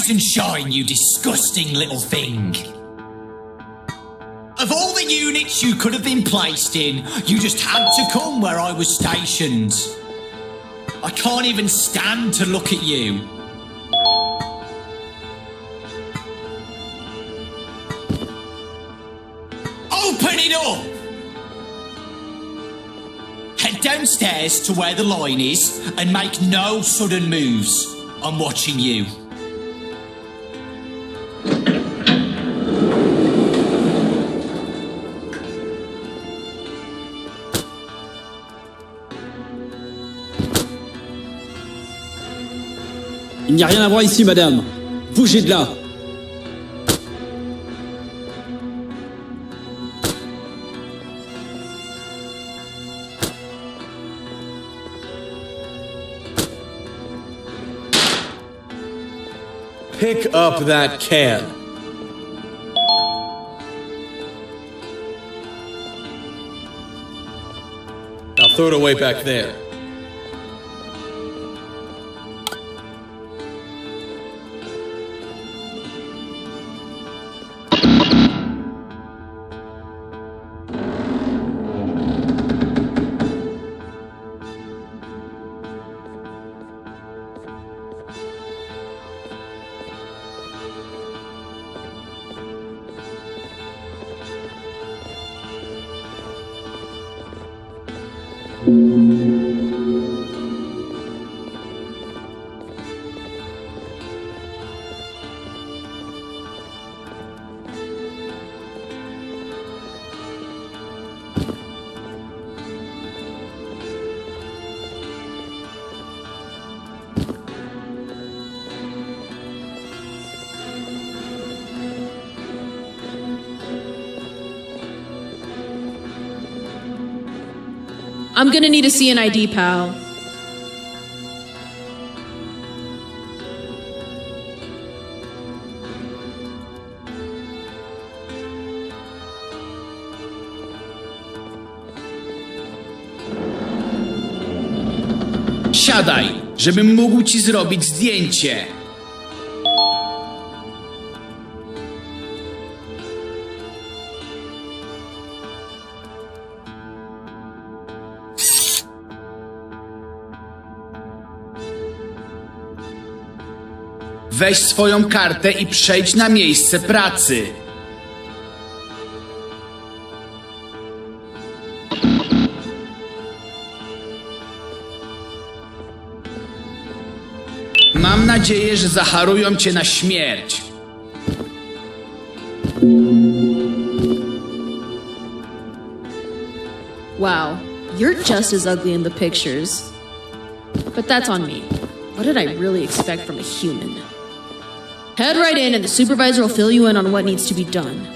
Rise and shine, you disgusting little thing. Of all the units you could have been placed in, you just had to come where I was stationed. I can't even stand to look at you. Open it up! Head downstairs to where the line is and make no sudden moves. I'm watching you. Il n'y a rien à voir ici, madame. Bougez de là. Pick up that can. Now throw it away back there. I'm gonna need to see an ID, pal. Siadaj, żebym mógł ci zrobić zdjęcie. Weź swoją kartę i przejdź na miejsce pracy. Mam nadzieję, że zaharują cię na śmierć. Wow, you're just as ugly in the pictures. But that's on me. What did I really expect from a human? Head right in and the supervisor will fill you in on what needs to be done.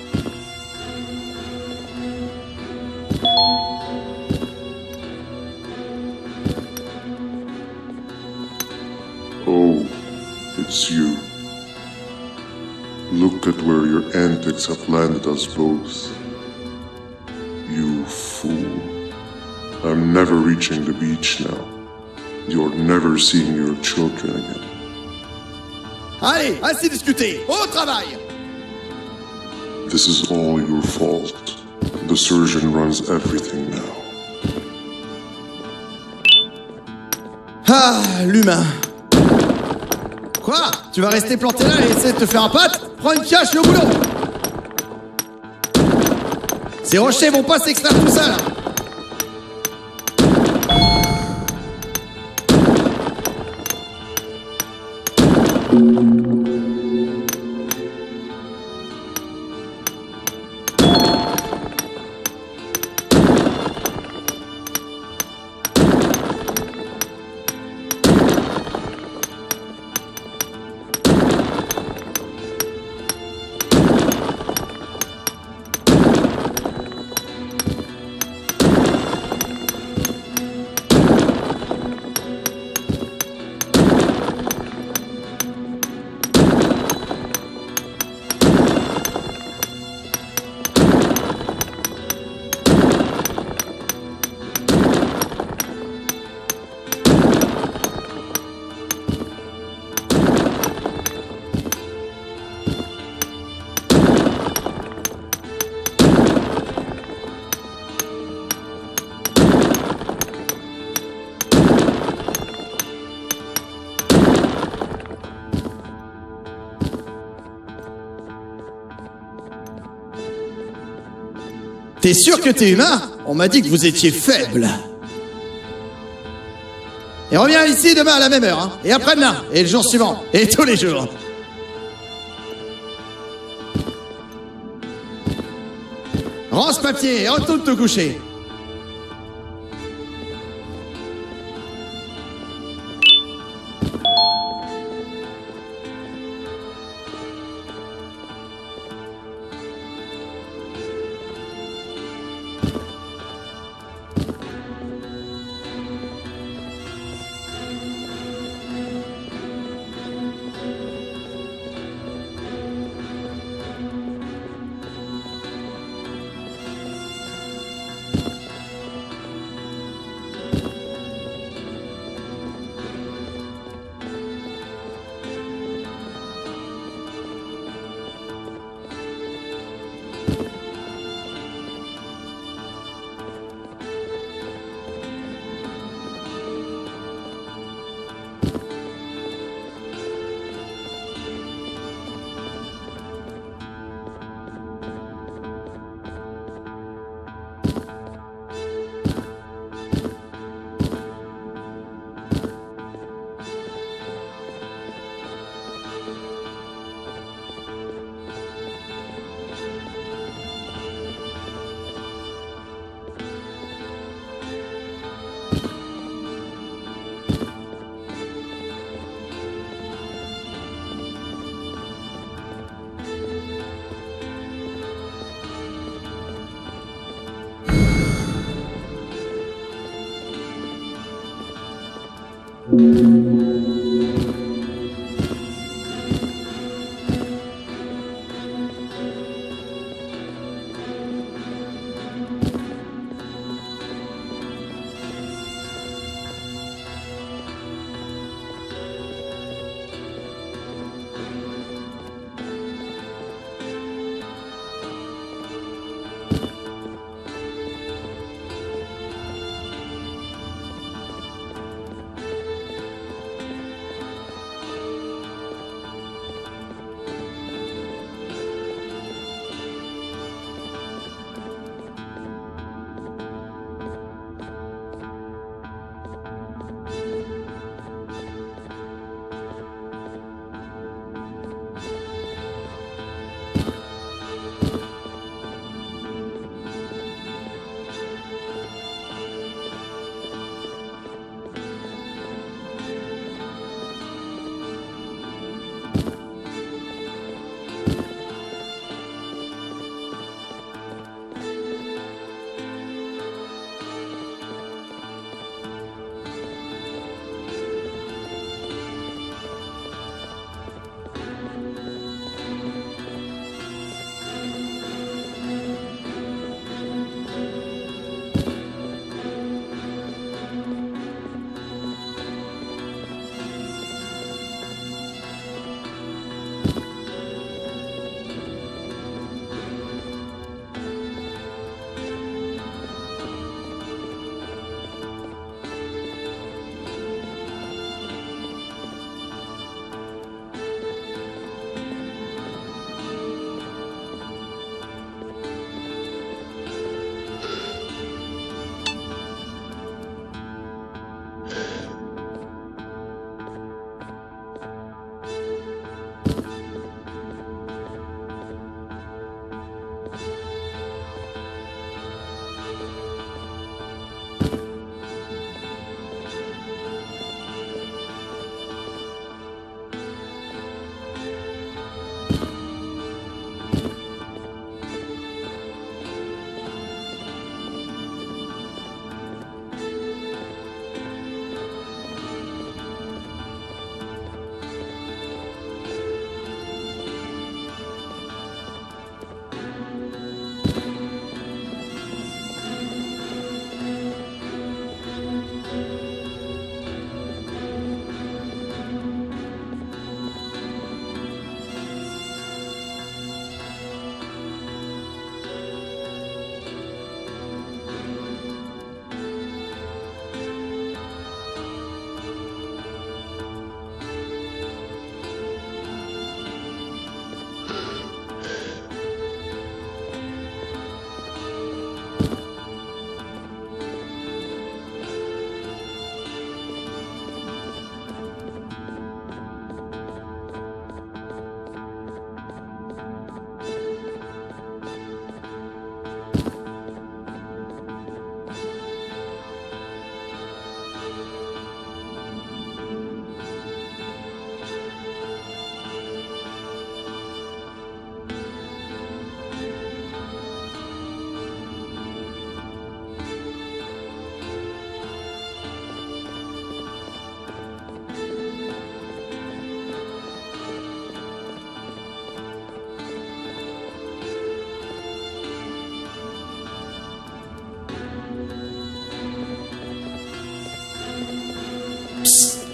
Oh, it's you. Look at where your antics have landed us both. You fool. I'm never reaching the beach now. You're never seeing your children again. Allez, assez discuté, au travail! This is all your fault. The surgeon runs everything now. Ah, l'humain. Quoi? Tu vas rester planté là et essayer de te faire un pote? Prends une pioche et au boulot! Ces rochers vont pas s'extraire tout seuls! T'es sûr que t'es humain? On m'a dit que vous étiez faible. Et reviens ici demain à la même heure, hein. Et après-demain, et le jour suivant, et tous les jours. Rends ce papier et retourne te coucher.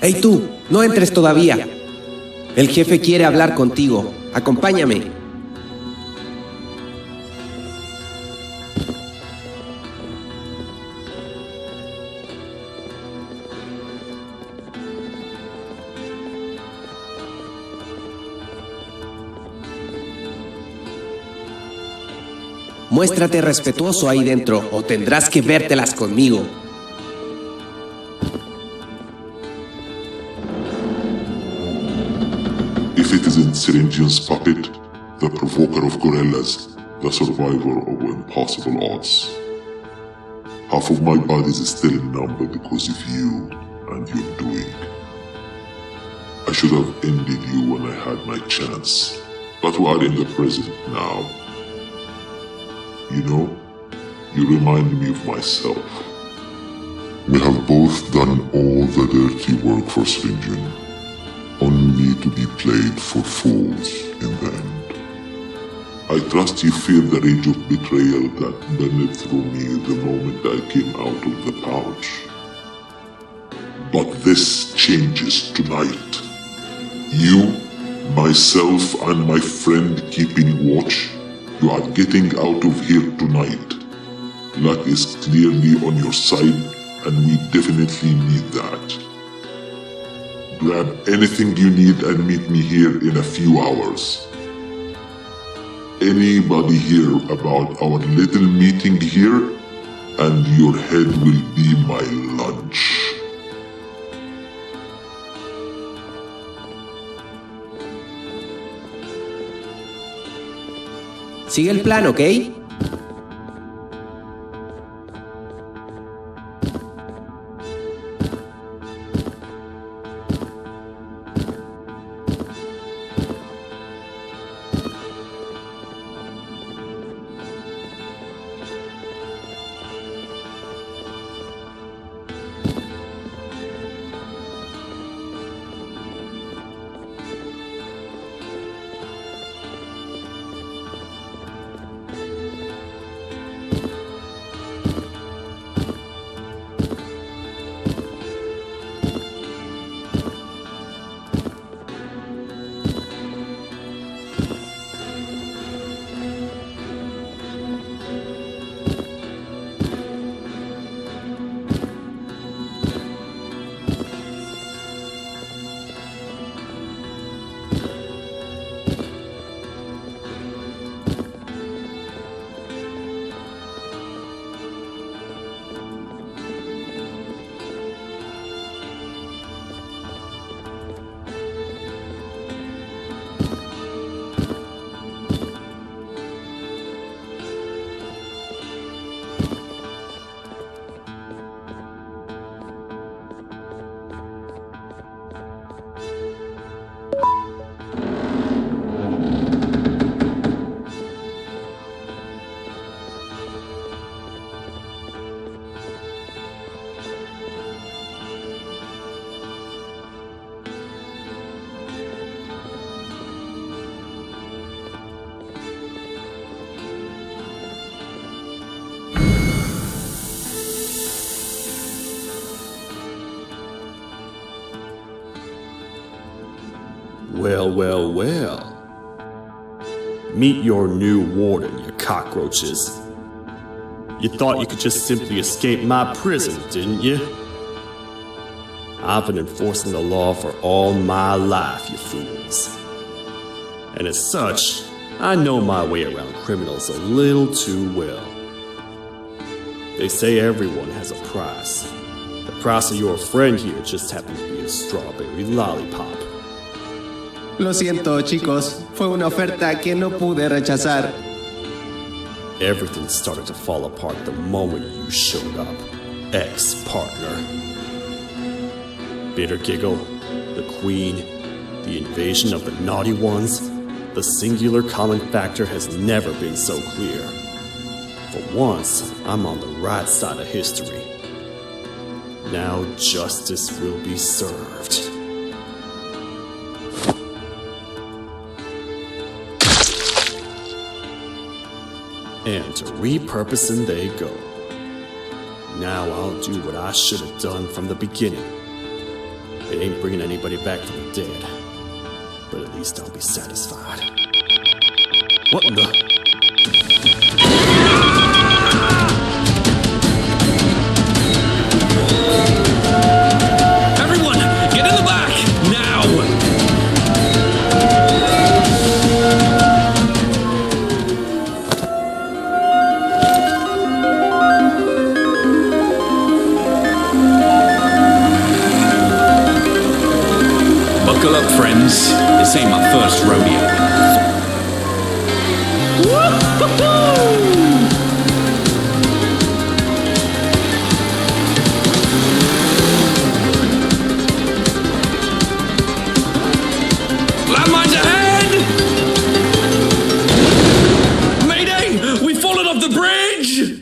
¡Hey tú! ¡No entres todavía! El jefe quiere hablar contigo. Acompáñame. Muéstrate respetuoso ahí dentro o tendrás que vértelas conmigo. If it isn't Syringian's puppet, the provoker of gorillas, the survivor of impossible odds. Half of my body is still numb because of you and your doing. I should have ended you when I had my chance, but we are in the present now. You know, you remind me of myself. We have both done all the dirty work for Syringian, only to be played for fools in the end. I trust you feel the rage of betrayal that burned through me the moment I came out of the pouch. But this changes tonight. You, myself, and my friend keeping watch, you are getting out of here tonight. Luck is clearly on your side, and we definitely need that. Grab anything you need and meet me here in a few hours. Anybody hear about our little meeting here, and your head will be my lunch. Sigue el plan, ¿ok? Well. Meet your new warden, you cockroaches. You thought you could just simply escape my prison, didn't you? I've been enforcing the law for all my life, you fools. And as such, I know my way around criminals a little too well. They say everyone has a price. The price of your friend here just happens to be a strawberry lollipop. Lo siento, chicos. Fue una oferta que no pude rechazar. Everything started to fall apart the moment you showed up, ex-partner. Bitter Giggle, the Queen, the invasion of the Naughty Ones, the singular common factor has never been so clear. For once, I'm on the right side of history. Now justice will be served. And to repurposing they go. Now I'll do what I should have done from the beginning. It ain't bringing anybody back from the dead. But at least I'll be satisfied. What in the... Everyone, get in the back! Now! Buckle up, friends. This ain't my first rodeo. Landmines ahead! Mayday! We've fallen off the bridge!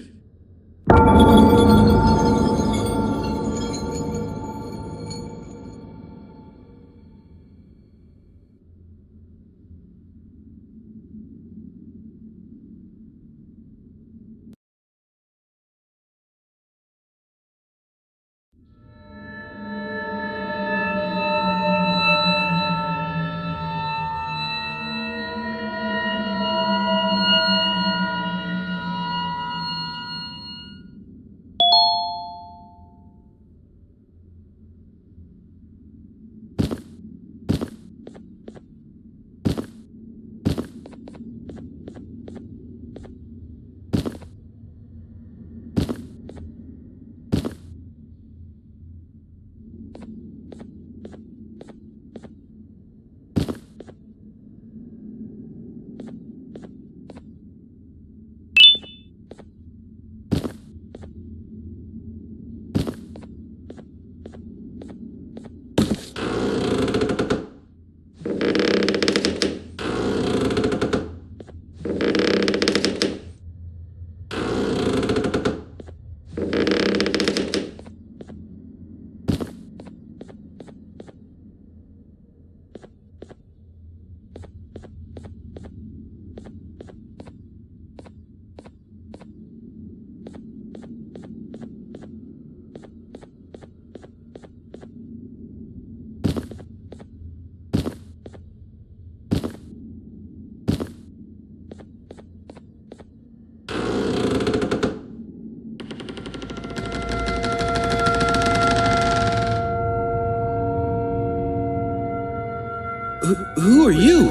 Who are you?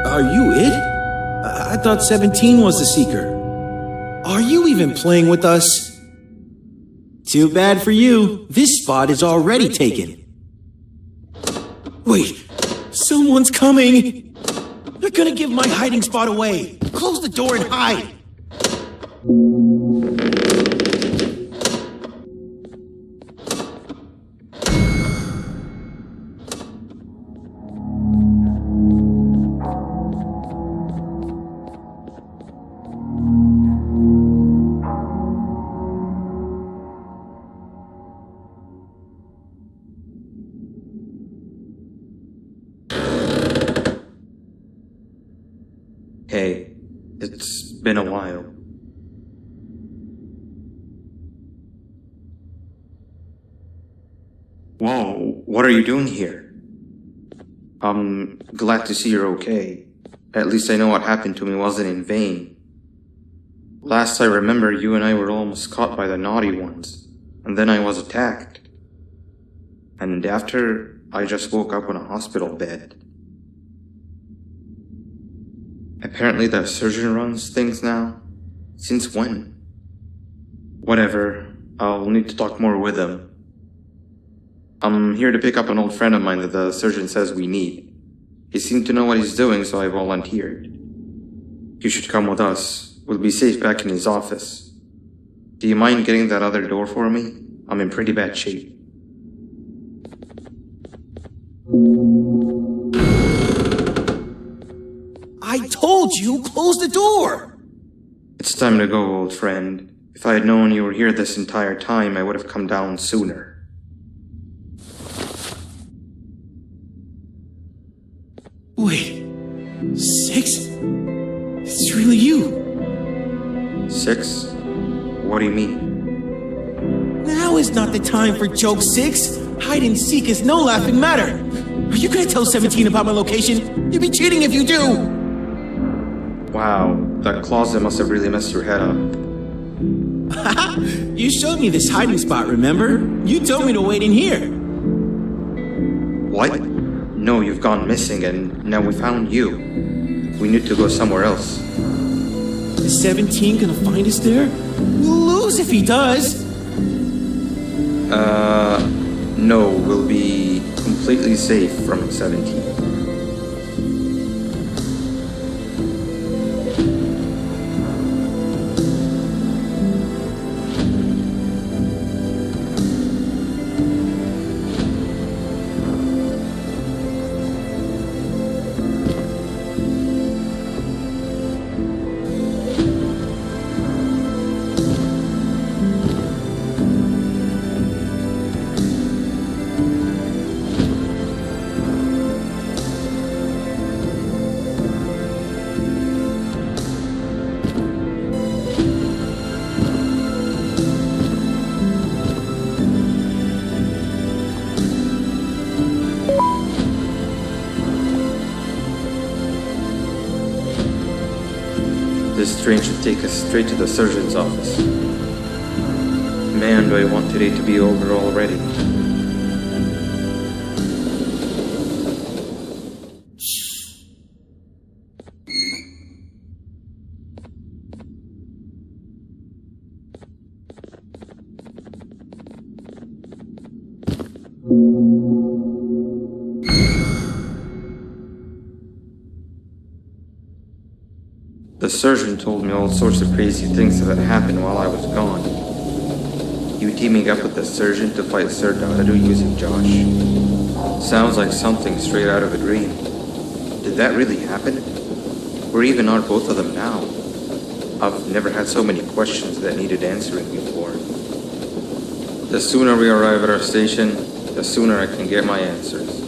Are you it? I thought 17 was the Seeker. Are you even playing with us? Too bad for you. This spot is already taken. Wait, someone's coming! They're gonna give my hiding spot away! Close the door and hide! Hey, it's been a while. Whoa, what are you doing here? I'm glad to see you're okay. At least I know what happened to me wasn't in vain. Last I remember, you and I were almost caught by the naughty ones, and then I was attacked. And after, I just woke up on a hospital bed. Apparently the surgeon runs things now. Since when? Whatever, I'll need to talk more with him. I'm here to pick up an old friend of mine that the surgeon says we need. He seemed to know what he's doing, so I volunteered. You should come with us. We'll be safe back in his office. Do you mind getting that other door for me? I'm in pretty bad shape. I told you, close the door! It's time to go, old friend. If I had known you were here this entire time, I would have come down sooner. Wait, 6? It's really you. 6? What do you mean? Now is not the time for joke 6. Hide and seek is no laughing matter. Are you gonna tell 17 about my location? You'd be cheating if you do! Wow, that closet must have really messed your head up. You showed me this hiding spot, remember? You told me to wait in here. What? No, you've gone missing and now we found you. We need to go somewhere else. Is 17 gonna find us there? We'll lose if he does. No, we'll be completely safe from 17. This train should take us straight to the surgeon's office. Man, do I want today to be over already. The surgeon told me all sorts of crazy things that had happened while I was gone. You teaming up with the surgeon to fight Sir Dadu using Josh? Sounds like something straight out of a dream. Did that really happen? Where even are both of them now? I've never had so many questions that needed answering before. The sooner we arrive at our station, the sooner I can get my answers.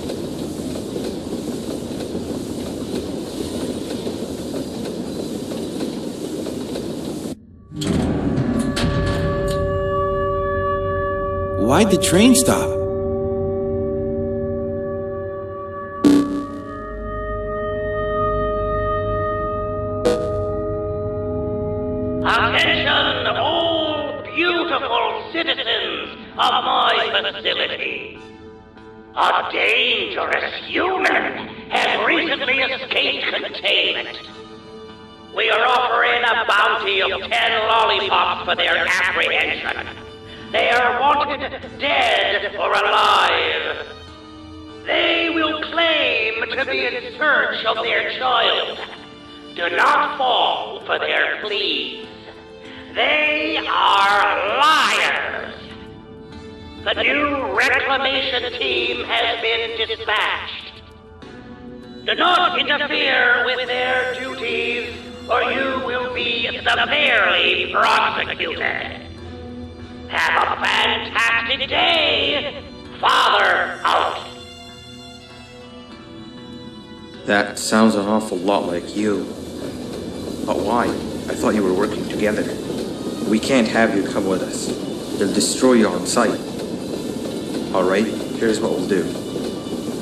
Why'd the train stop? Attention, all beautiful citizens of my facility. A dangerous human has recently escaped containment. We are offering a bounty of 10 lollipops for their apprehension. They are wanted dead or alive. They will claim to be in search of their child. Do not fall for their pleas. They are liars. The new reclamation team has been dispatched. Do not interfere with their duties, or you will be severely prosecuted. Have a fantastic day, Father out. That sounds an awful lot like you. But why? I thought you were working together. We can't have you come with us. They'll destroy you on sight. Alright, here's what we'll do.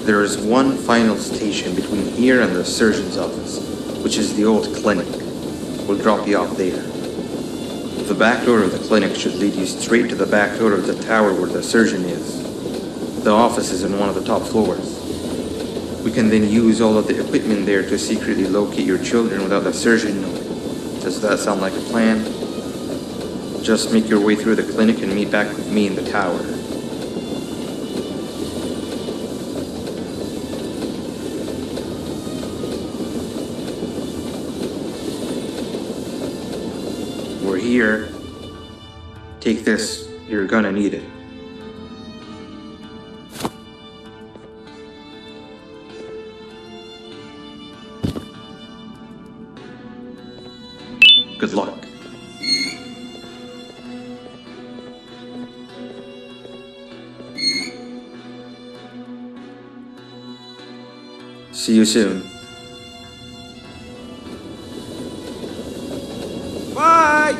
There is one final station between here and the surgeon's office, which is the old clinic. We'll drop you off there. The back door of the clinic should lead you straight to the back door of the tower where the surgeon is. The office is in one of the top floors. We can then use all of the equipment there to secretly locate your children without the surgeon knowing. Does that sound like a plan? Just make your way through the clinic and meet back with me in the tower. We're here. Take this. You're gonna need it. Good luck. See you soon. Bye!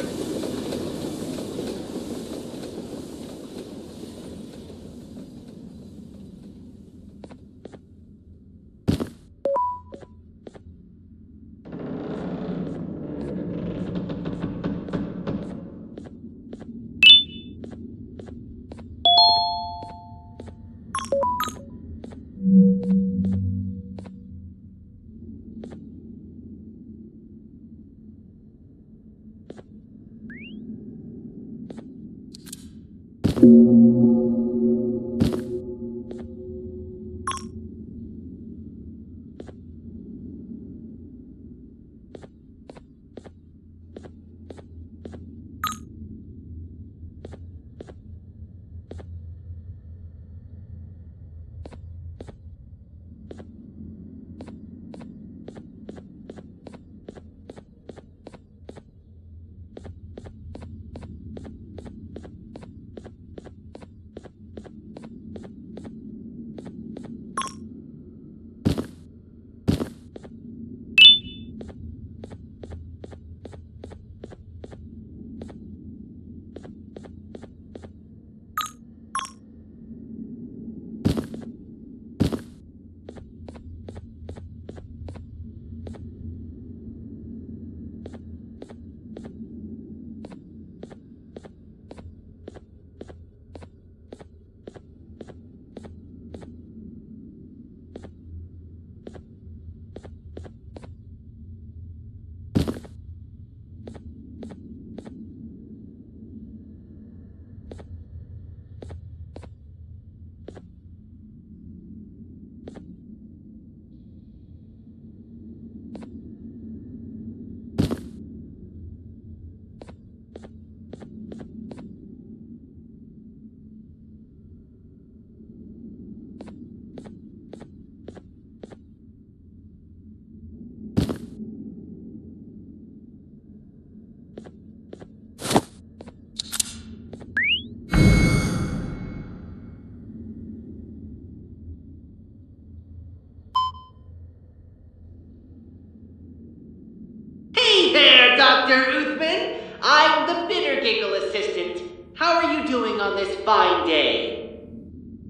Hey there, Dr. Uthman. I'm the Bitter Giggle assistant. How are you doing on this fine day?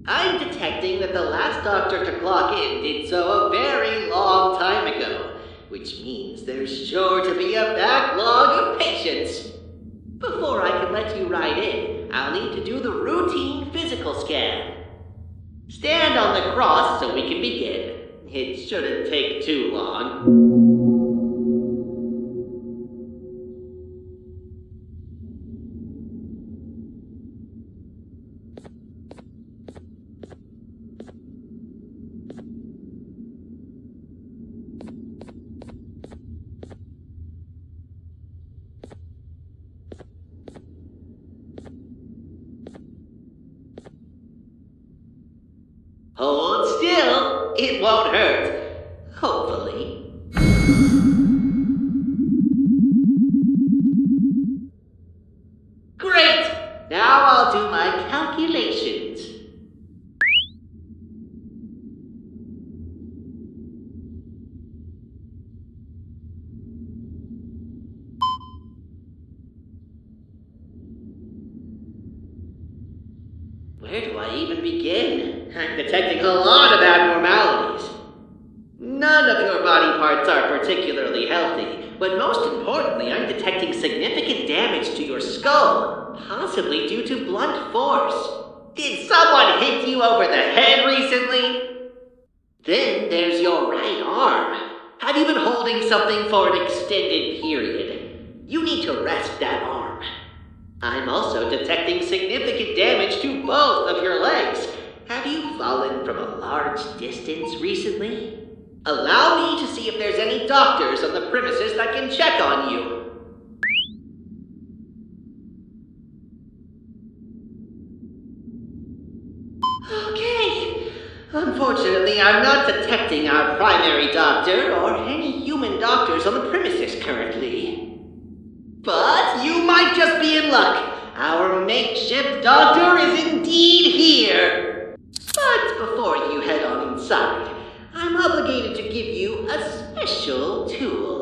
I'm detecting that the last doctor to clock in did so a very long time ago, which means there's sure to be a backlog of patients. Before I can let you right in, I'll need to do the routine physical scan. Stand on the cross so we can begin. It shouldn't take too long. Hold still. It won't hurt. Hopefully. Great! Now I'll do my calculations. Where do I even begin? I'm detecting a lot of abnormalities. None of your body parts are particularly healthy, but most importantly, I'm detecting significant damage to your skull, possibly due to blunt force. Did someone hit you over the head recently? Then there's your right arm. Have you been holding something for an extended period? You need to rest that arm. I'm also detecting significant damage to both of your legs. Have you fallen from a large distance recently? Allow me to see if there's any doctors on the premises that can check on you. Okay. Unfortunately, I'm not detecting our primary doctor or any human doctors on the premises currently. But you might just be in luck. Our makeshift doctor is indeed here. But before you head on inside, I'm obligated to give you a special tool.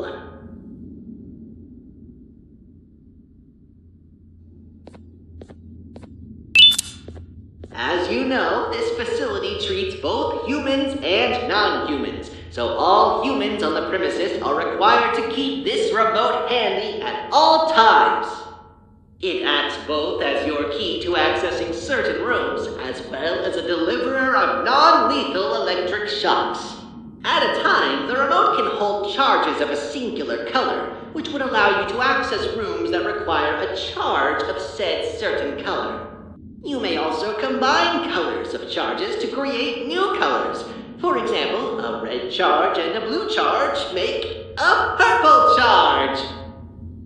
As you know, this facility treats both humans and non-humans, so all humans on the premises are required to keep this remote handy at all times. It acts both as your key to accessing certain rooms, as well as a deliverer of non-lethal electric shocks. At a time, the remote can hold charges of a singular color, which would allow you to access rooms that require a charge of said certain color. You may also combine colors of charges to create new colors. For example, a red charge and a blue charge make a purple charge.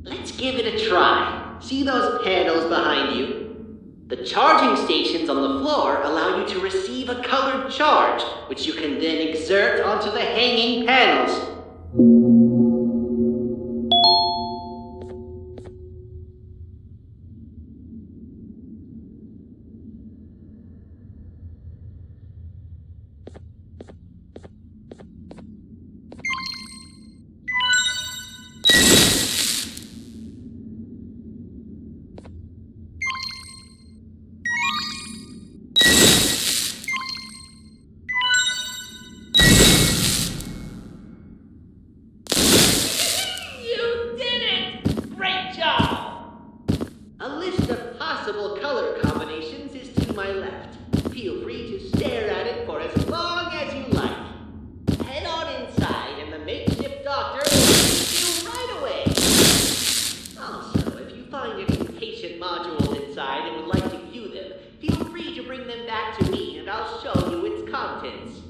Let's give it a try. See those panels behind you? The charging stations on the floor allow you to receive a colored charge, which you can then exert onto the hanging panels. Color combinations is to my left. Feel free to stare at it for as long as you like. Head on inside and the makeshift doctor will meet you right away. Also, if you find any patient modules inside and would like to view them, feel free to bring them back to me and I'll show you its contents.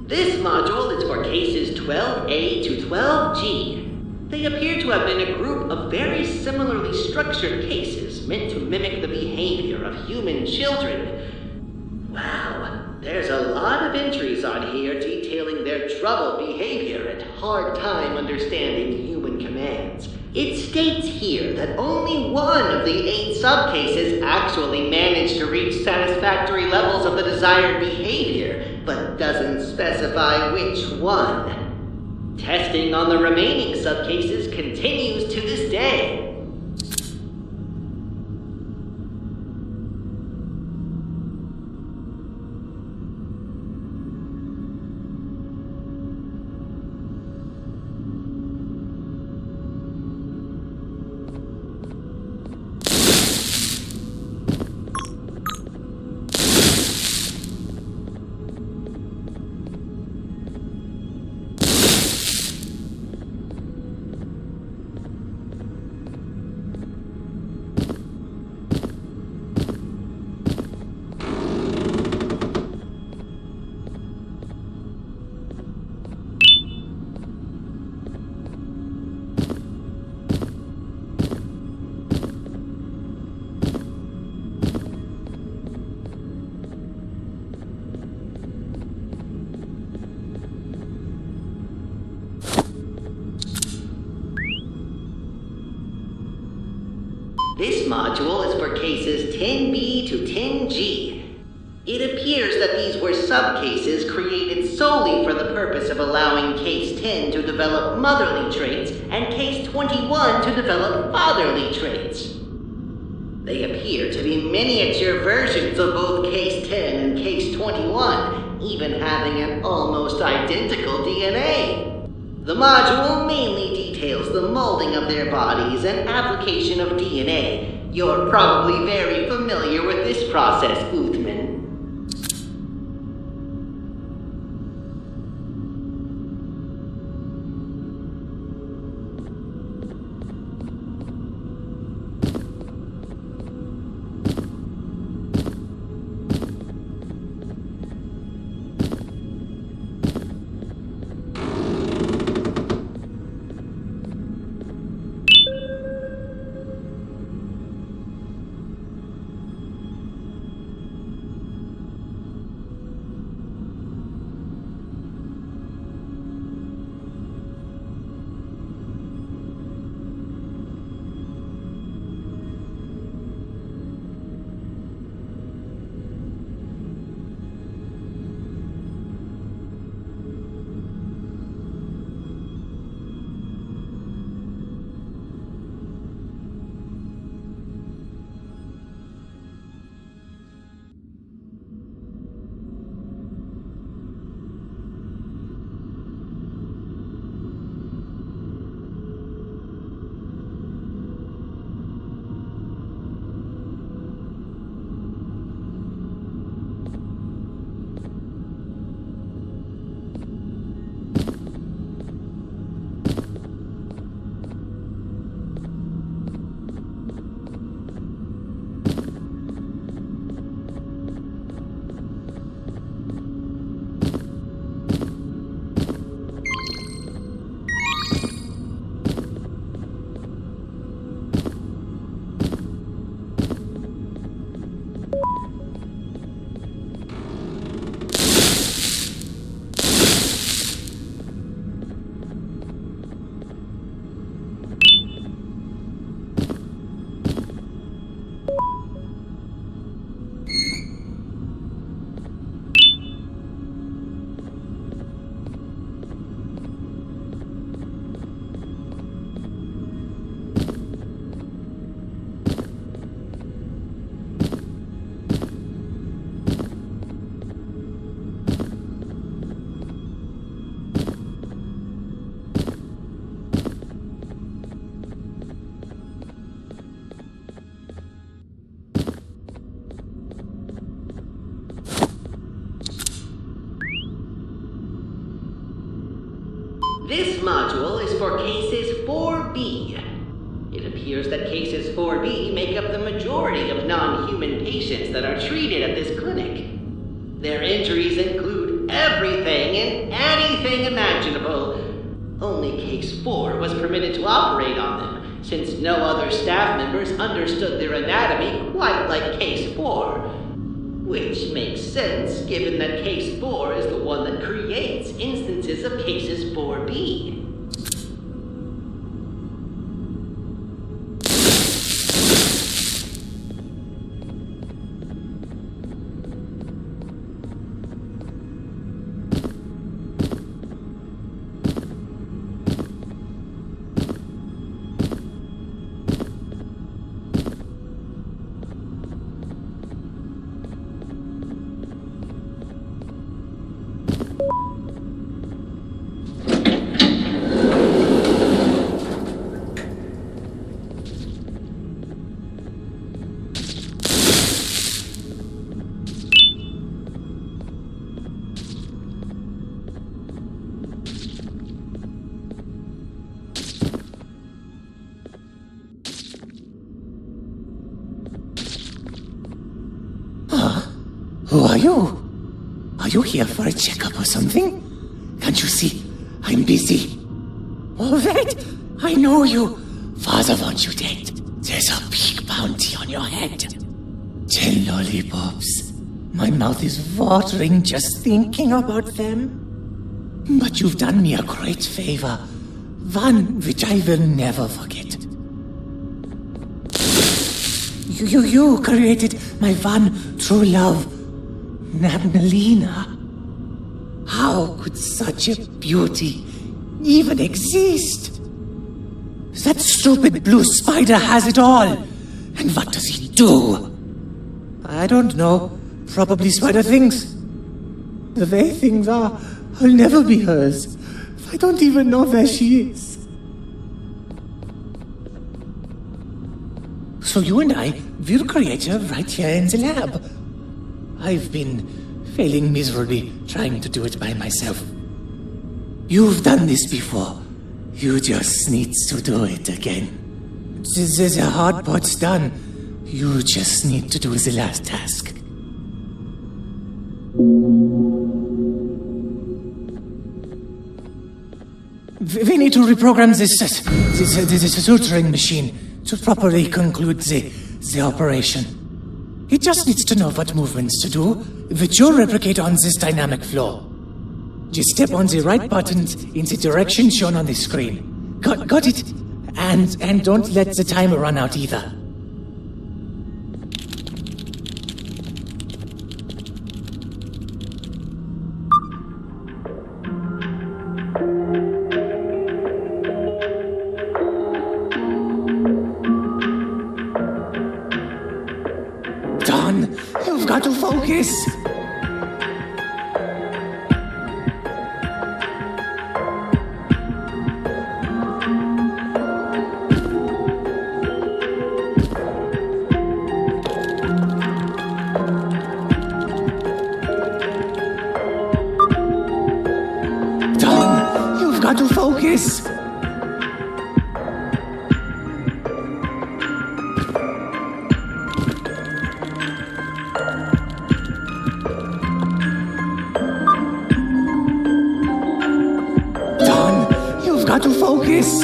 This module is for cases 12A to 12G. They appear to have been a group of very similarly structured cases meant to mimic the behavior of human children. Wow, there's a lot of entries on here detailing their troubled behavior and hard time understanding human commands. It states here that only one of the 8 subcases actually managed to reach satisfactory levels of the desired behavior, but doesn't specify which one. Testing on the remaining subcases continues to this day. This module is for cases 10B to 10G. It appears that these were subcases created solely for the purpose of allowing case 10 to develop motherly traits and case 21 to develop fatherly traits. They appear to be miniature versions of both case 10 and case 21, even having an almost identical DNA. The module mainly details the molding of their bodies and application of DNA. You're probably very familiar with this process, Uthman. This module is for cases 4B. It appears that cases 4B make up the majority of non-human patients that are treated at this clinic. Their injuries include do everything and anything imaginable. Only Case 4 was permitted to operate on them, since no other staff members understood their anatomy quite like Case 4. Which makes sense, given that Case 4 is the one that creates instances of Cases 4B. Who are you? Are you here for a checkup or something? Can't you see? I'm busy. All right, I know you. Father wants you dead. There's a big bounty on your head. 10 lollipops. My mouth is watering just thinking about them. But you've done me a great favor. One which I will never forget. You created my one true love, Nabnalina. How could such a beauty even exist? That stupid blue spider has it all. And what does he do? I don't know. Probably spider things. The way things are, I'll never be hers. I don't even know where she is. So you and I will create her right here in the lab. I've been failing miserably trying to do it by myself. You've done this before. You just need to do it again. The hard part's done. You just need to do the last task. We need to reprogram this suturing machine to properly conclude the operation. It just needs to know what movements to do, which you'll replicate on this dynamic floor. Just step on the right buttons in the direction shown on the screen. Got it? And don't let the timer run out either. Don, you've got to focus. Don, you've got to focus. Got to focus.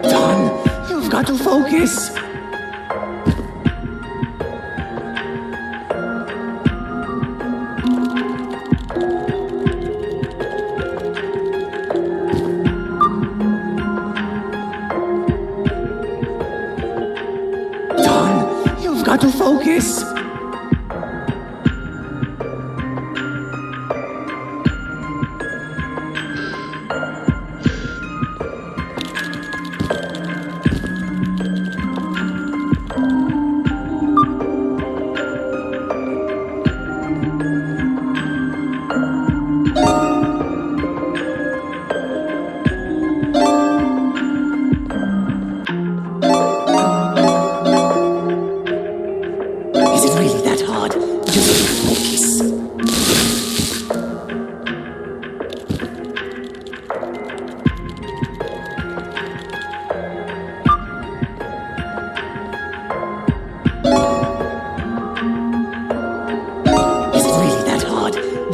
Don, you've got to focus. Got to focus. Is it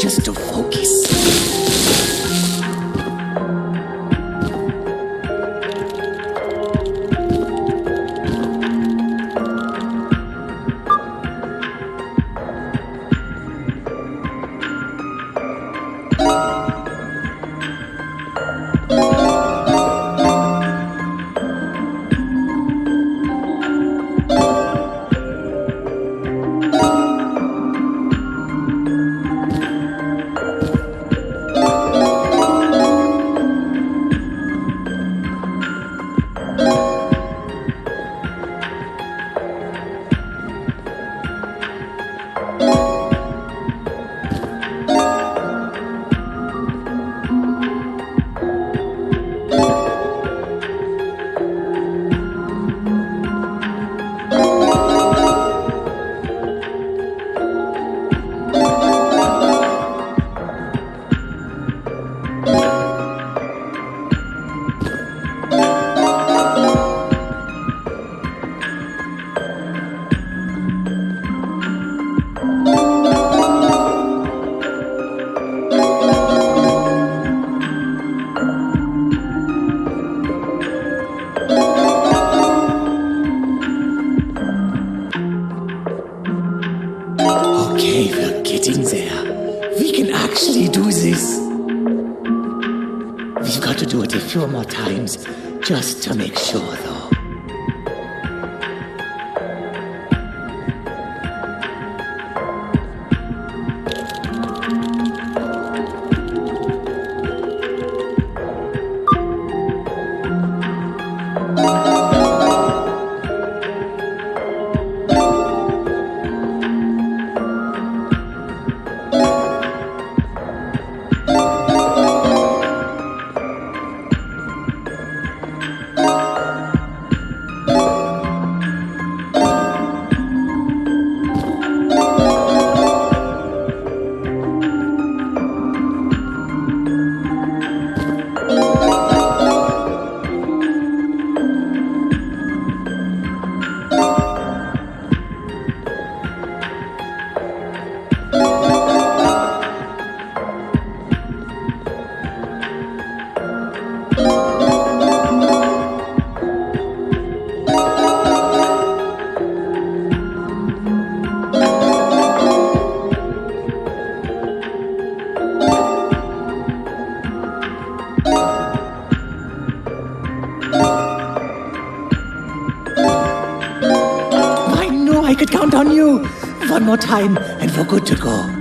just to focus. Okay, we're getting there. We can actually do this. We've got to do it a few more times, just to make sure, though. I could count on you. One more time, and we're good to go.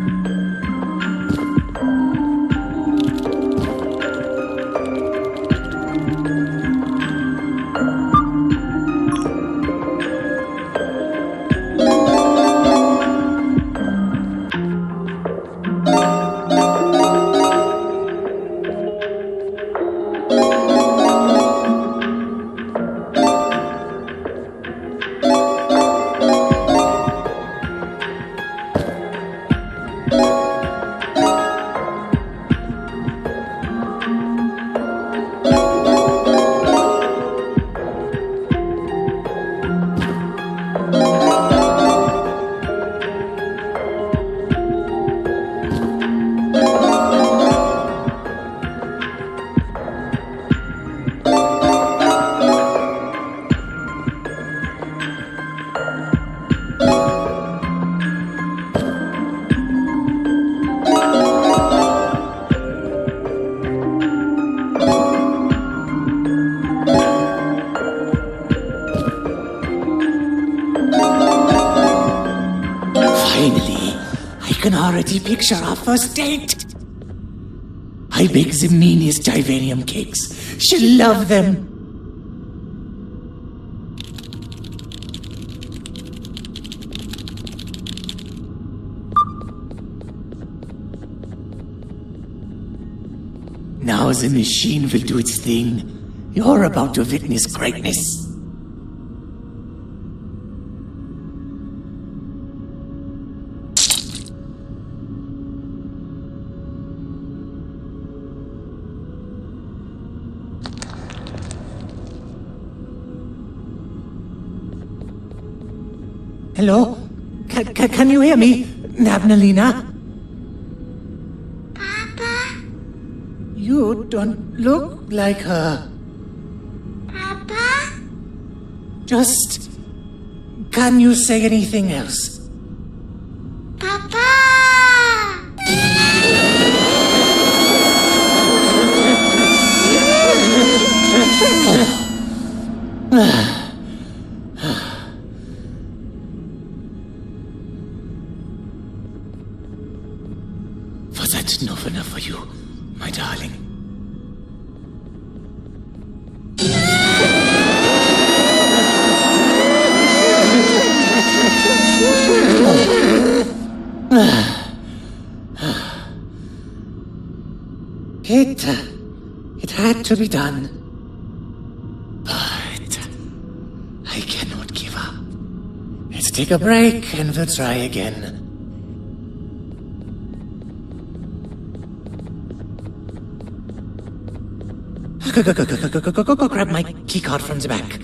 Finally, I can already picture our first date. I bake the meanest Divanium cakes. She'll love them. Now the machine will do its thing. You're about to witness greatness. Hello? Can you hear me, Nabnalina? don't look like her. Papa? Just... can you say anything else? Papa! Was that not enough for you, my darling? It had to be done. But I cannot give up. Let's take a break and we'll try again. Go grab my keycard from the back.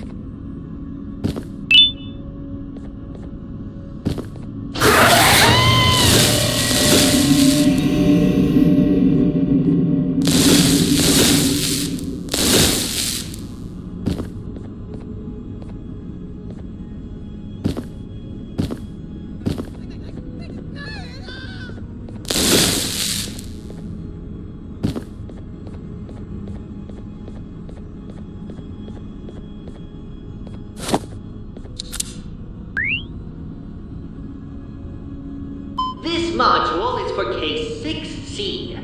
This module is for case 6C.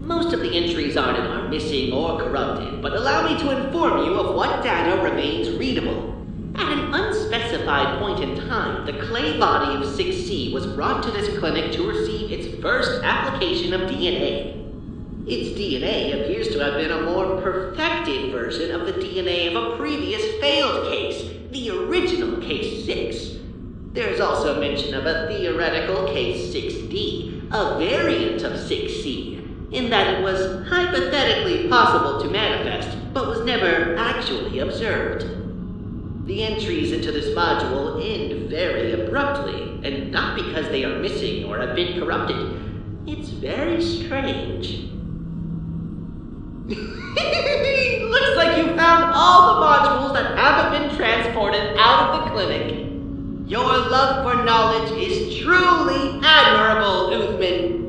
Most of the entries on it are missing or corrupted, but allow me to inform you of what data remains readable. At an unspecified point in time, the clay body of 6C was brought to this clinic to receive its first application of DNA. Its DNA appears to have been a more perfected version of the DNA of a previous failed case, the original case 6. There's also mention of a theoretical case 6D, a variant of 6C, in that it was hypothetically possible to manifest, but was never actually observed. The entries into this module end very abruptly, and not because they are missing or have been corrupted. It's very strange. Looks like you found all the modules that haven't been transported out of the clinic. Your love for knowledge is truly admirable, Uthman.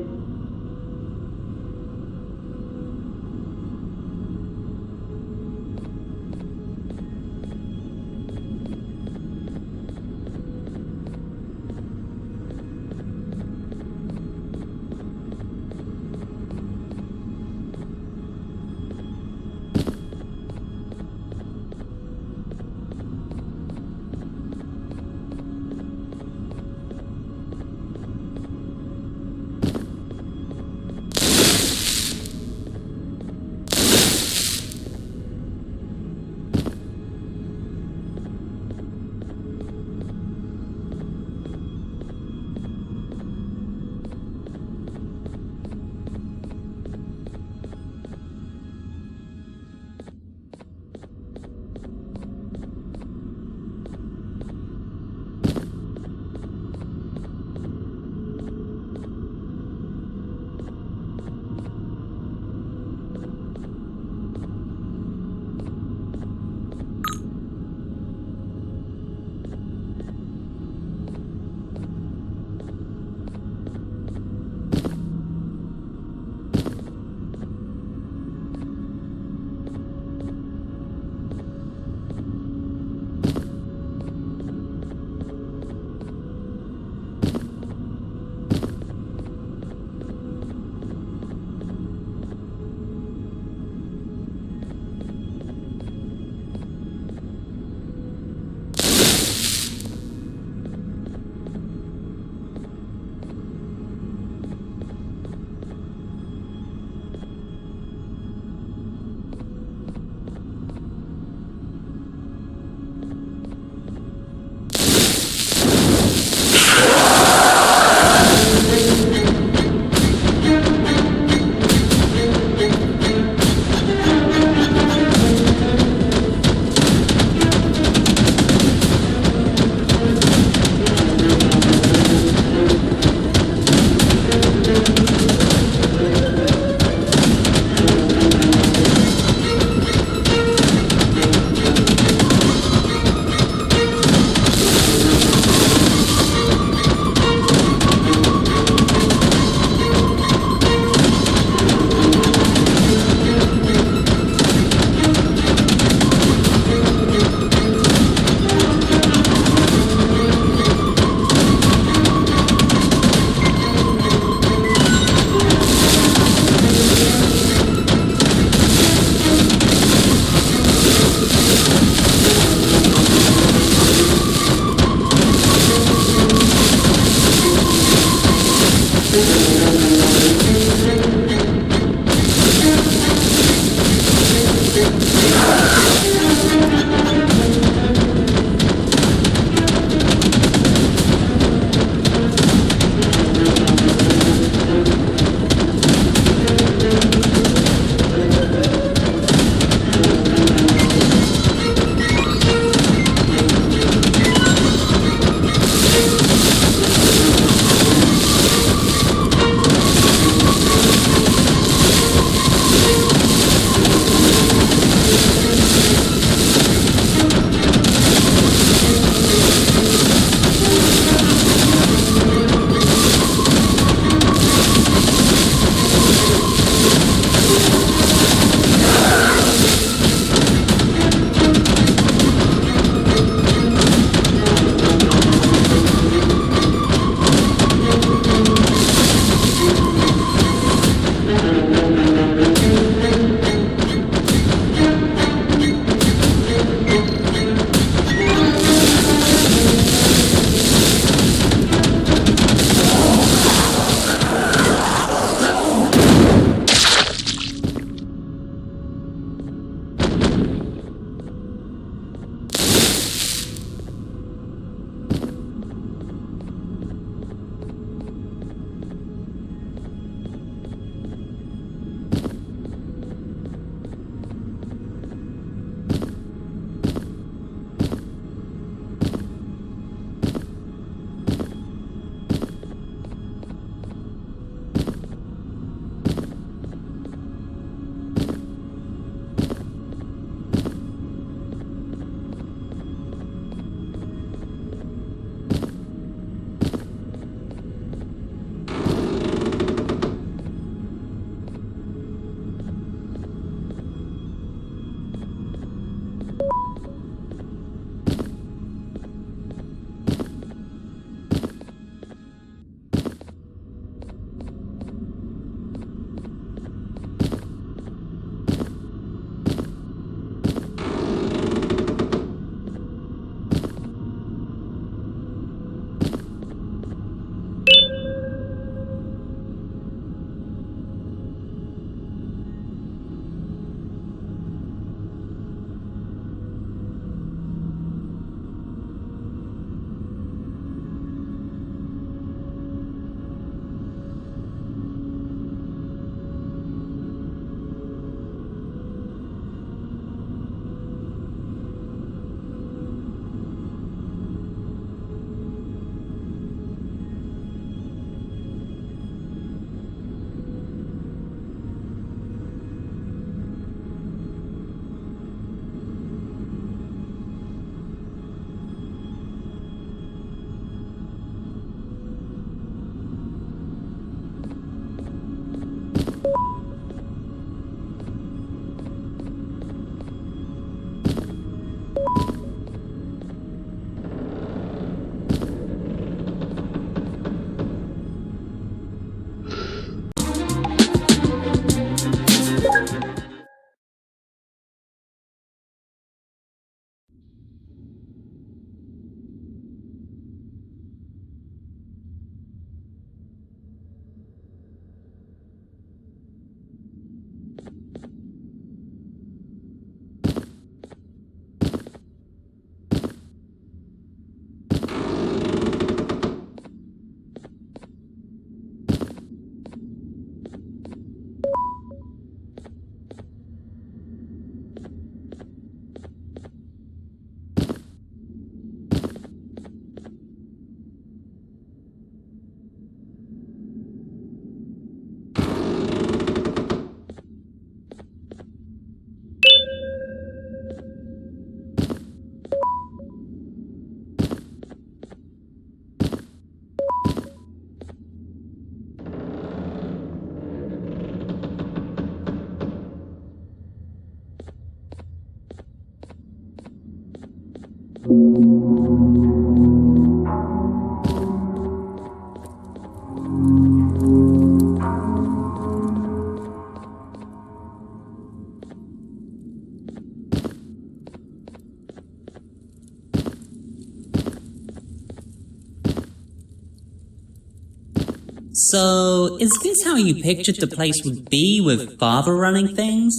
So, is this how you pictured the place would be with Father running things?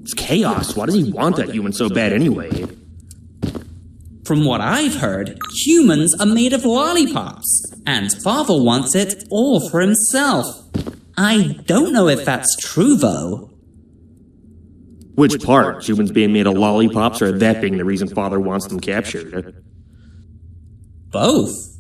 It's chaos. Why does he want that human so bad anyway? From what I've heard, humans are made of lollipops, and Father wants it all for himself. I don't know if that's true, though. Which part? Humans being made of lollipops, or that being the reason Father wants them captured? Both.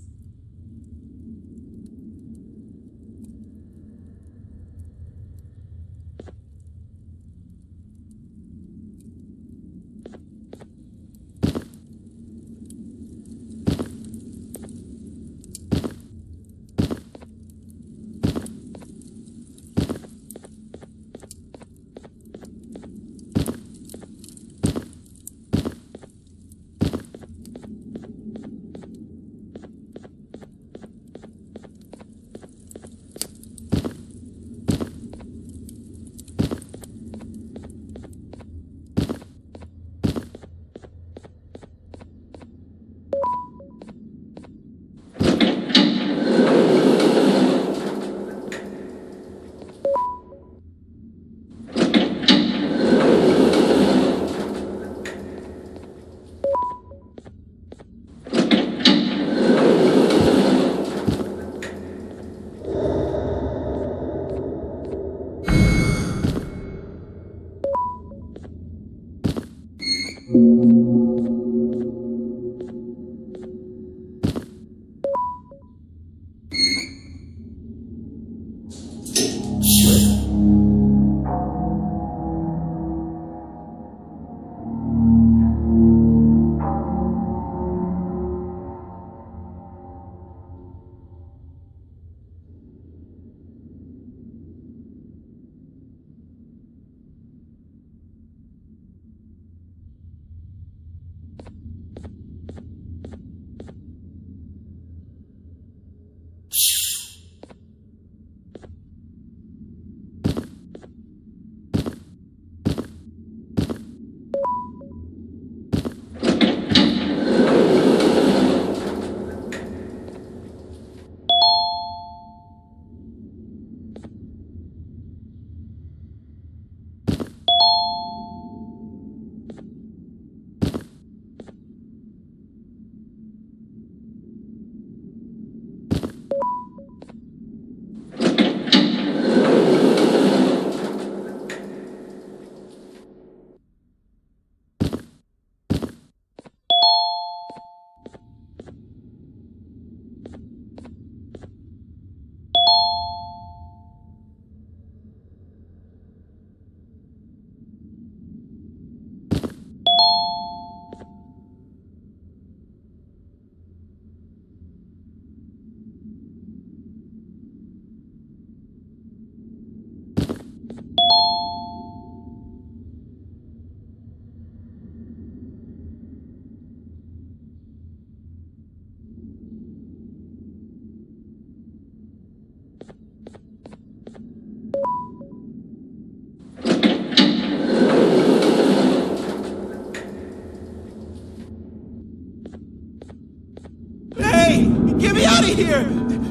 Get me out of here!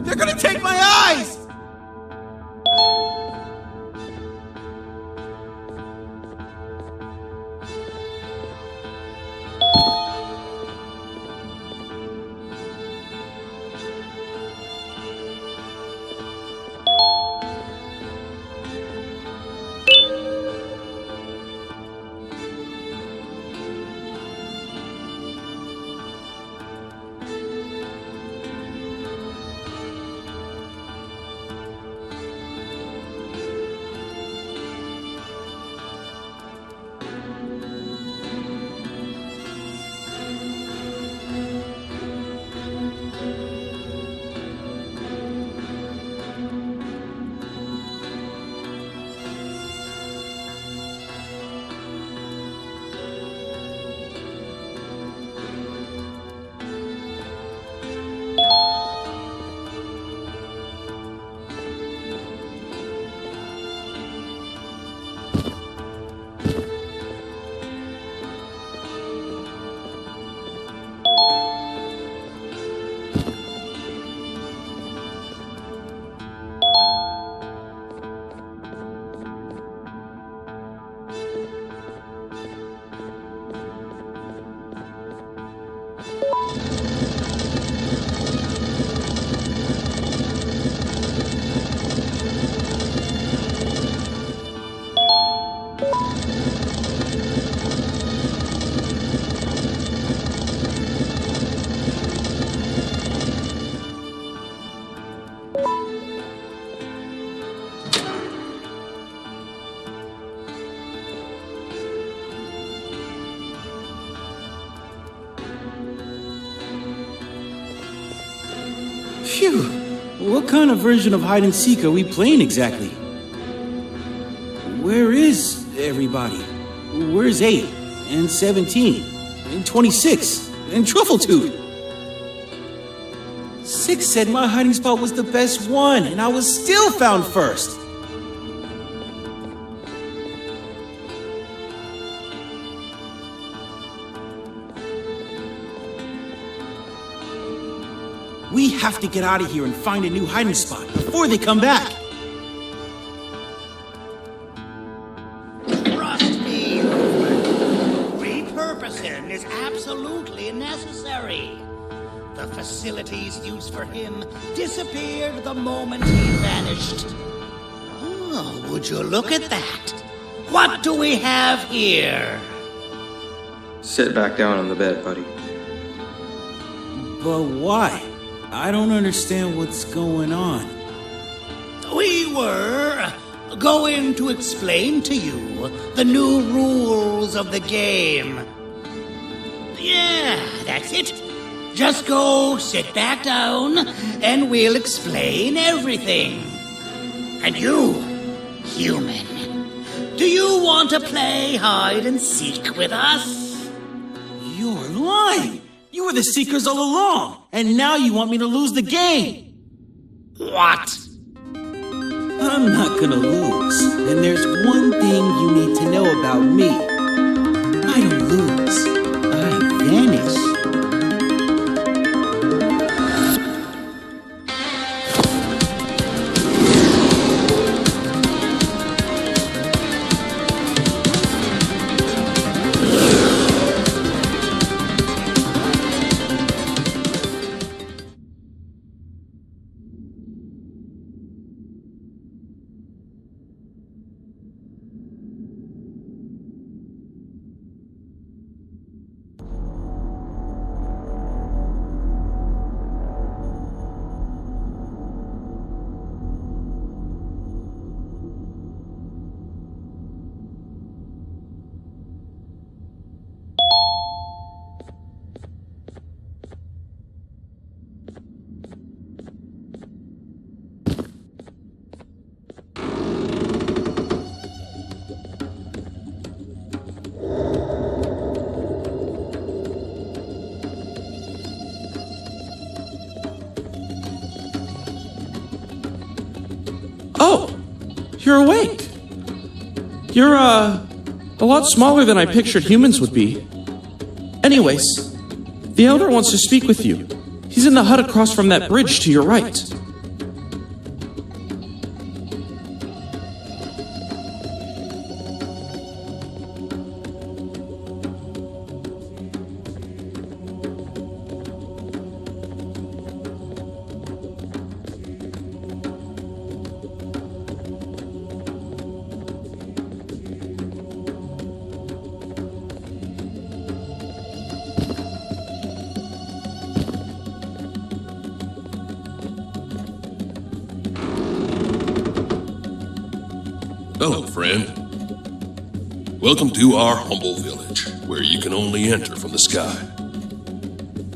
They're gonna take my eyes! What kind of version of hide and seek are we playing exactly? Where is everybody? Where's 8 and 17 and 26 and Truffletooth? 6 said my hiding spot was the best one, and I was still found first. We have to get out of here and find a new hiding spot before they come back. Trust me, Hoofman. Repurposing is absolutely necessary. The facilities used for him disappeared the moment he vanished. Oh, would you look at that? What do we have here? Sit back down on the bed, buddy. But why? I don't understand what's going on. We were going to explain to you the new rules of the game. Yeah, that's it. Just go sit back down and we'll explain everything. And you, human, do you want to play hide and seek with us? You're lying! You were the Seekers all along, and now you want me to lose the game! What? I'm not gonna lose, and there's one thing you need to know about me. I don't lose, I vanish. Oh, you're awake. You're, a lot smaller than I pictured humans would be. Anyways, the Elder wants to speak with you. He's in the hut across from that bridge to your right. Hello, friend. Welcome to our humble village, where you can only enter from the sky.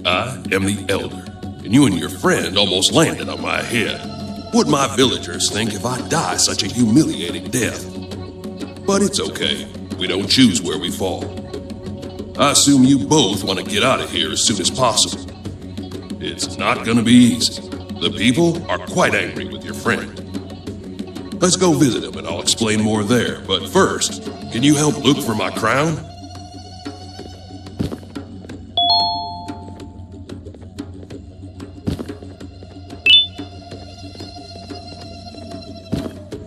I am the Elder, and you and your friend almost landed on my head. What my villagers think if I die such a humiliating death? But it's okay. We don't choose where we fall. I assume you both want to get out of here as soon as possible. It's not gonna be easy. The people are quite angry with your friend. Let's go visit him and I'll explain more there. But first, can you help look for my crown?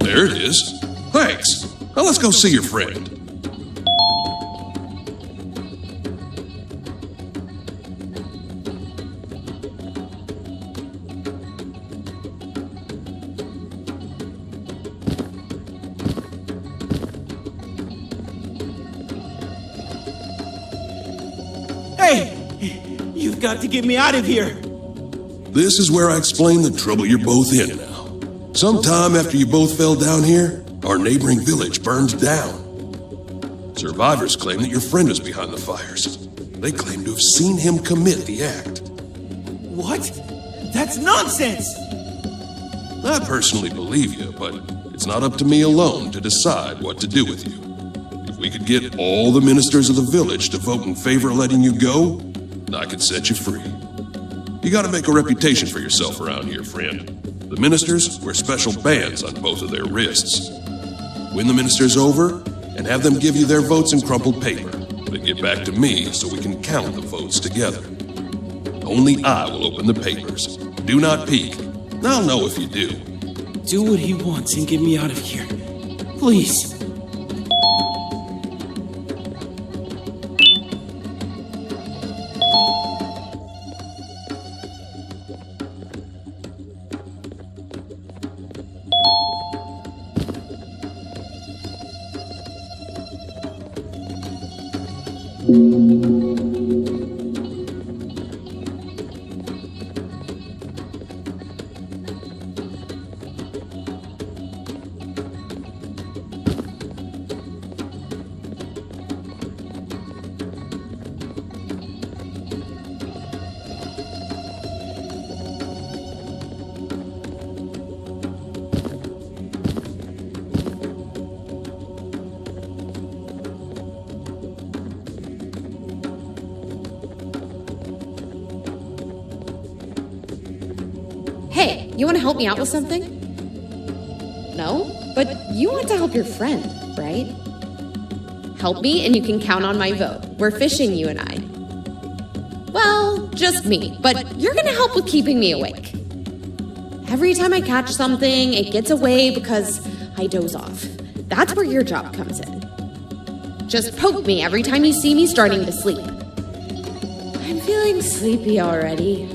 There it is. Thanks. Now let's go see your friend. Hey! You've got to get me out of here! This is where I explain the trouble you're both in now. Sometime after you both fell down here, our neighboring village burned down. Survivors claim that your friend is behind the fires. They claim to have seen him commit the act. What? That's nonsense! I personally believe you, but it's not up to me alone to decide what to do with you. If we could get all the ministers of the village to vote in favor of letting you go, I could set you free. You gotta make a reputation for yourself around here, friend. The ministers wear special bands on both of their wrists. Win the ministers over, and have them give you their votes in crumpled paper. Then get back to me so we can count the votes together. Only I will open the papers. Do not peek. I'll know if you do. Do what he wants and get me out of here. Please. Hey, you want to help me out with something? No? But you want to help your friend, right? Help me and you can count on my vote. We're fishing, you and I. Well, just me, but you're gonna help with keeping me awake. Every time I catch something, it gets away because I doze off. That's where your job comes in. Just poke me every time you see me starting to sleep. I'm feeling sleepy already.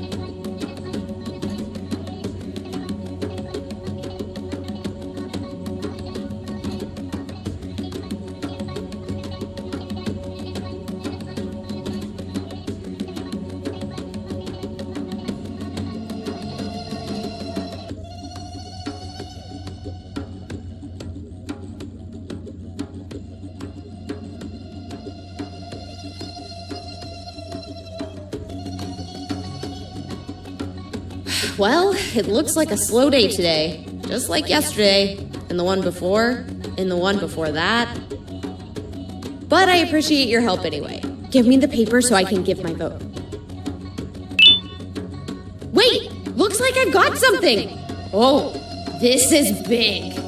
Well, it looks like a slow day today, just like yesterday, and the one before, and the one before that. But I appreciate your help anyway. Give me the paper so I can give my vote. Wait! Looks like I've got something! Oh, this is big.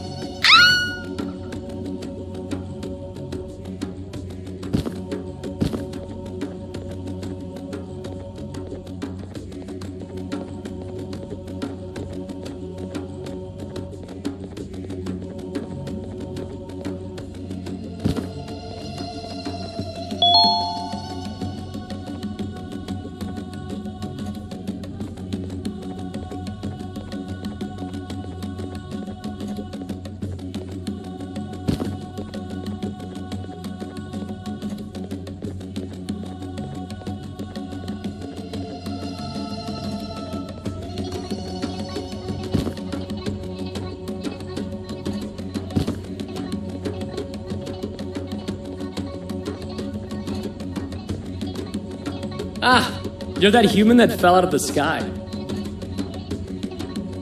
Ah, you're that human that fell out of the sky.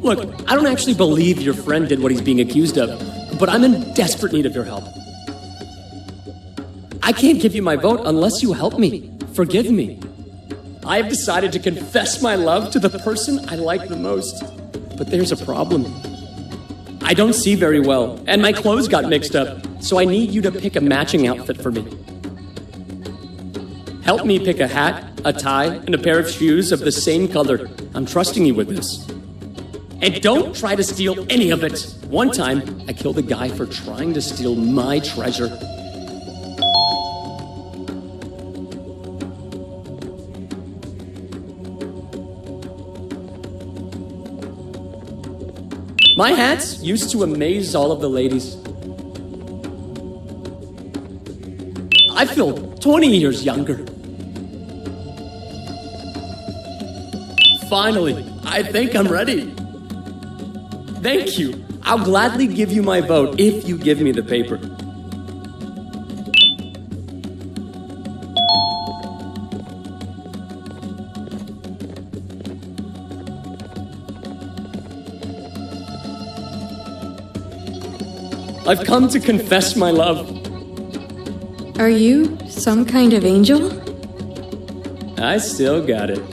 Look, I don't actually believe your friend did what he's being accused of, but I'm in desperate need of your help. I can't give you my vote unless you help me. Forgive me. I have decided to confess my love to the person I like the most. But there's a problem. I don't see very well, and my clothes got mixed up, so I need you to pick a matching outfit for me. Help me pick a hat, a tie, and a pair of shoes of the same color. I'm trusting you with this. And don't try to steal any of it. One time, I killed a guy for trying to steal my treasure. My hats used to amaze all of the ladies. I feel 20 years younger. Finally, I think I'm ready. Thank you. I'll gladly give you my vote if you give me the paper. I've come to confess my love. Are you some kind of angel? I still got it.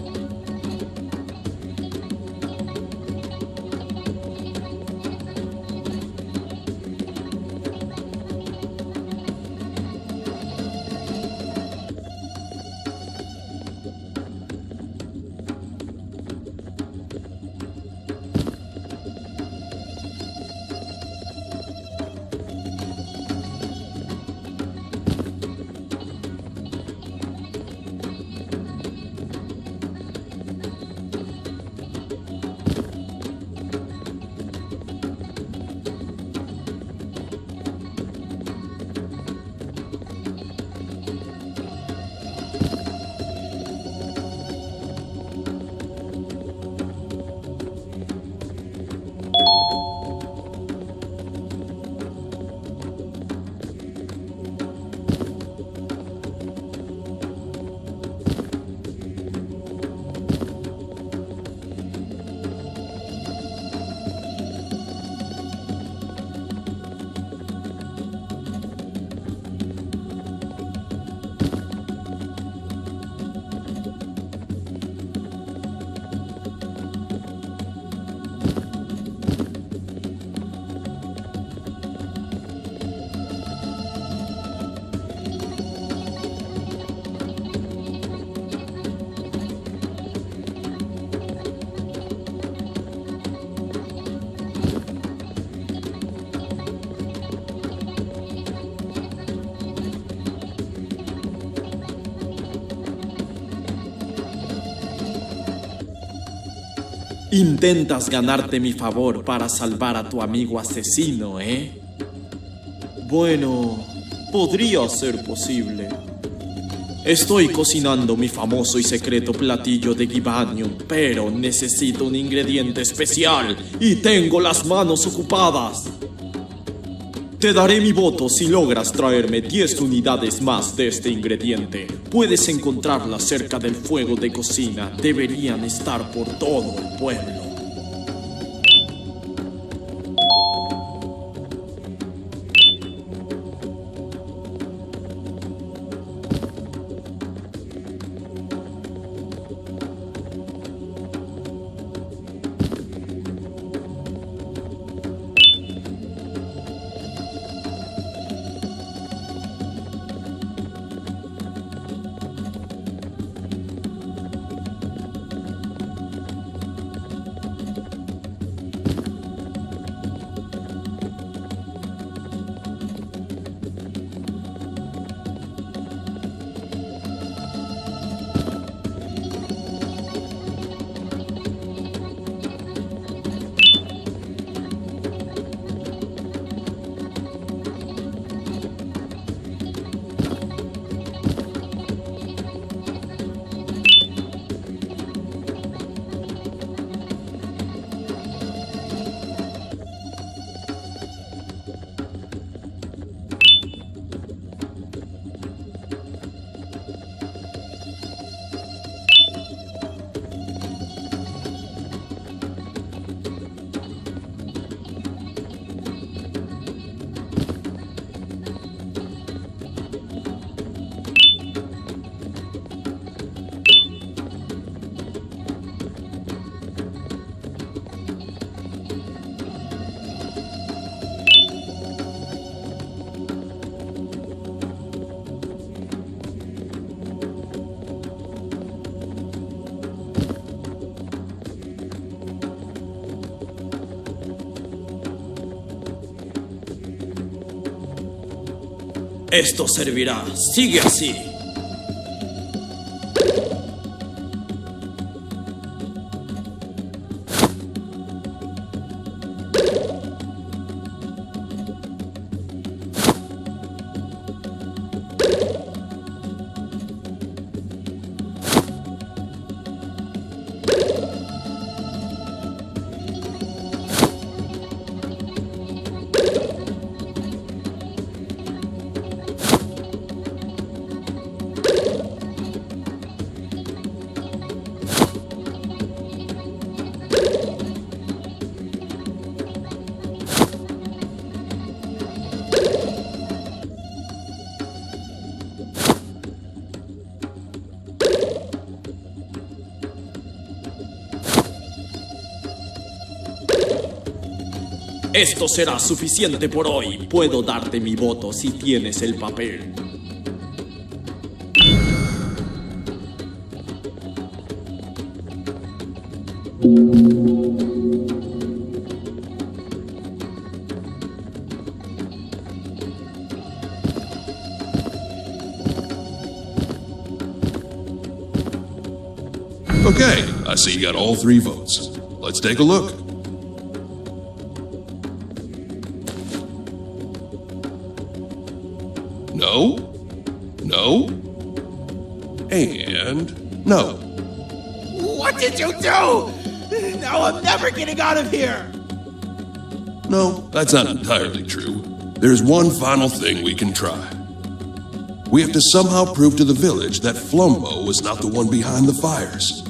Intentas ganarte mi favor para salvar a tu amigo asesino, ¿eh? Bueno, podría ser posible. Estoy cocinando mi famoso y secreto platillo de Gibanium, pero necesito un ingrediente especial y tengo las manos ocupadas. Te daré mi voto si logras traerme 10 unidades más de este ingrediente. Puedes encontrarlas cerca del fuego de cocina. Deberían estar por todo el pueblo. Esto servirá. Sigue así. Esto será suficiente por hoy. Puedo darte mi voto si tienes el papel. Okay, I see you got all 3 votes. Let's take a look. No, no, and no. What did you do? Now I'm never getting out of here. No, that's not entirely true. There's one final thing we can try. We have to somehow prove to the village that Flumbo was not the one behind the fires.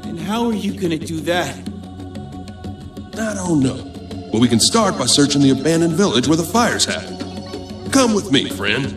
And how are you gonna do that? I don't know. But we can start by searching the abandoned village where the fires happened. Come with me, friend.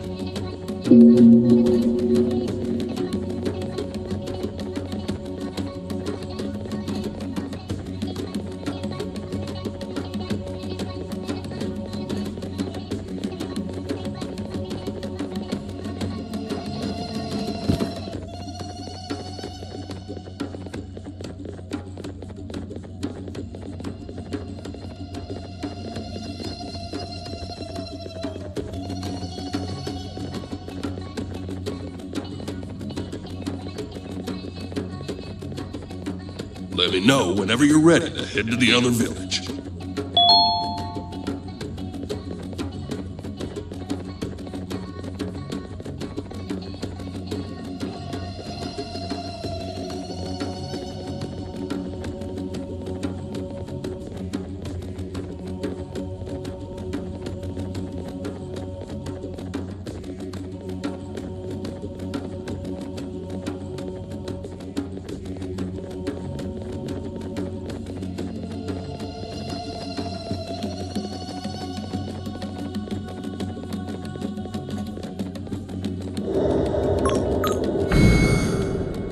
Let me know whenever you're ready to head to the other village.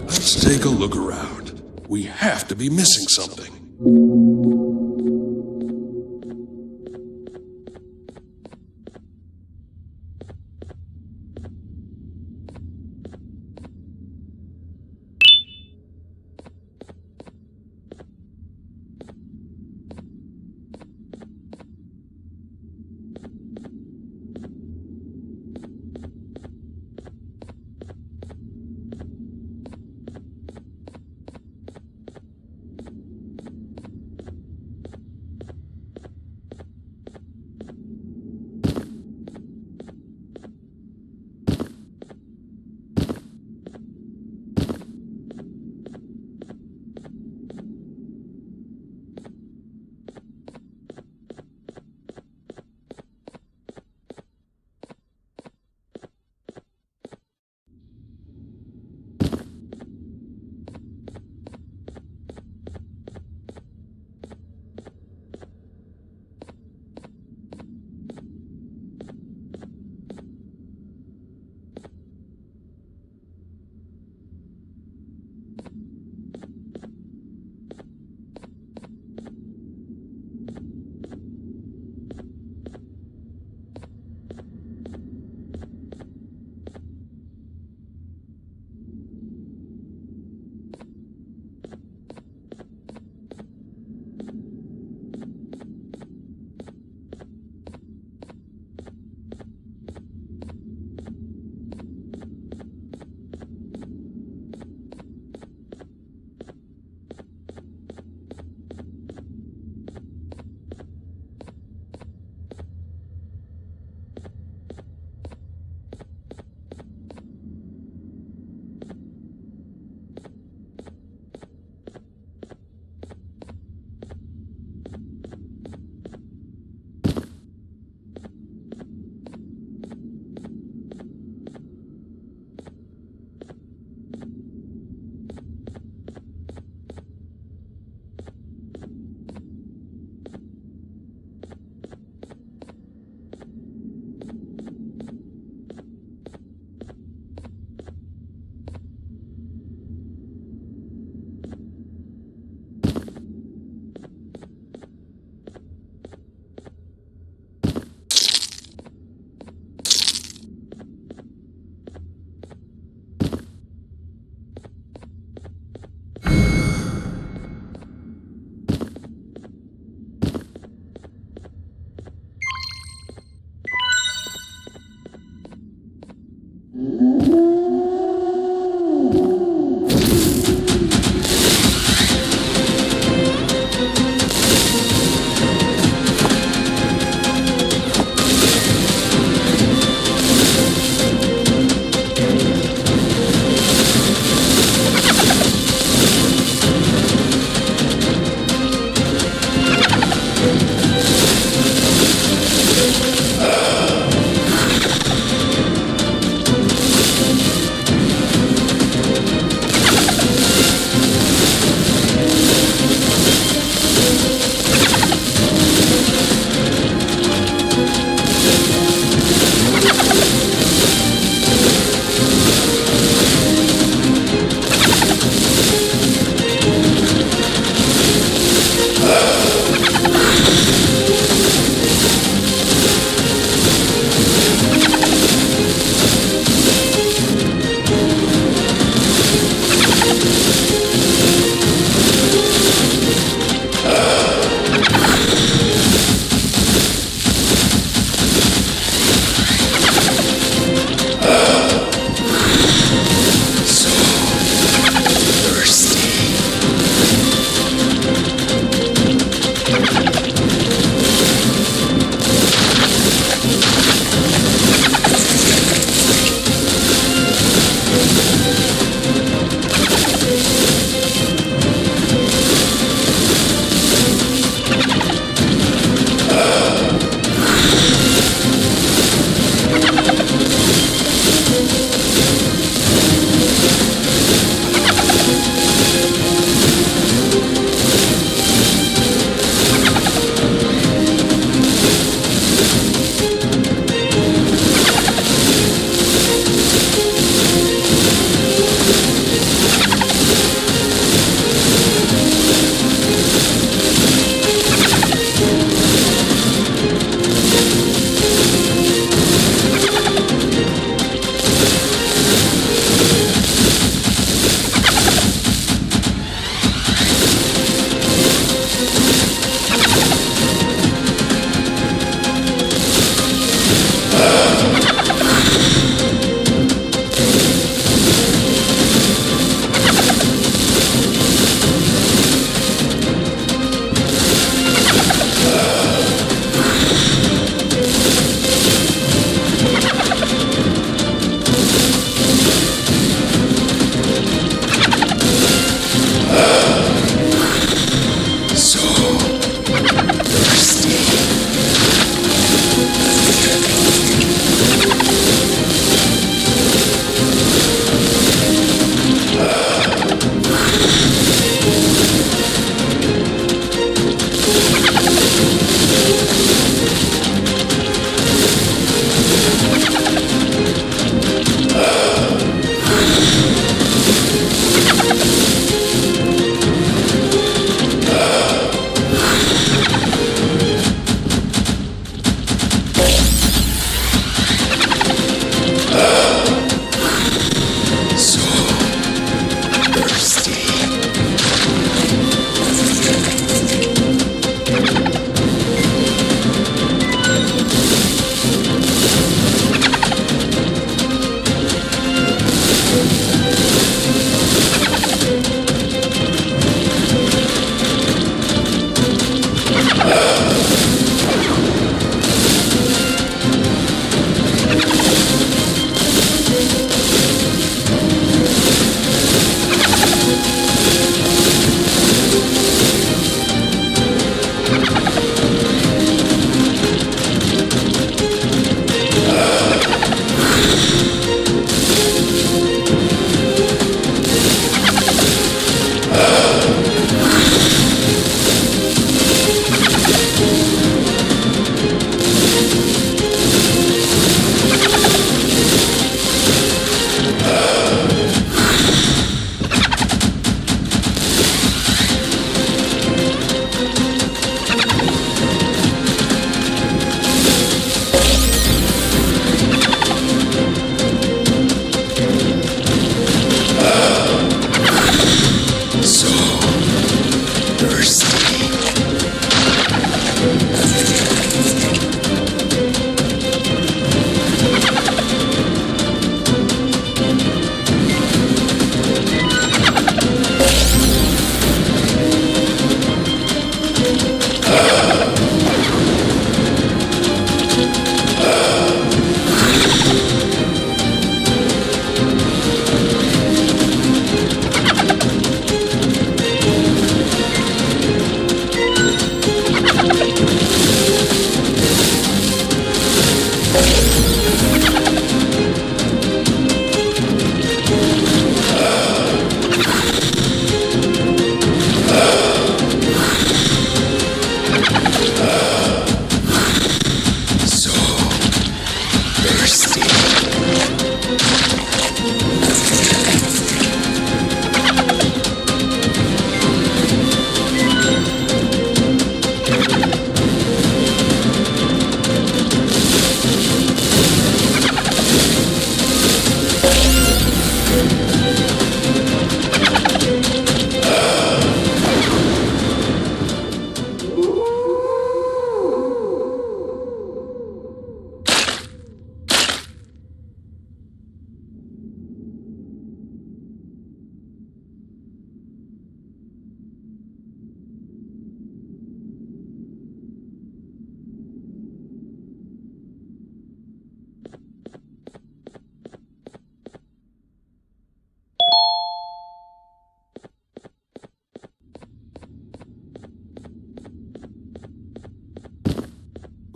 Let's take a look around. We have to be missing something.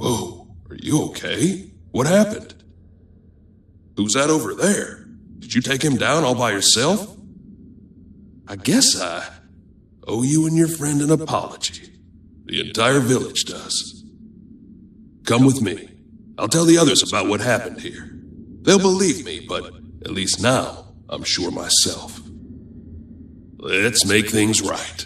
Whoa, are you okay? What happened? Who's that over there? Did you take him down all by yourself? I guess I owe you and your friend an apology. The entire village does. Come with me. I'll tell the others about what happened here. They'll believe me, but at least now I'm sure myself. Let's make things right.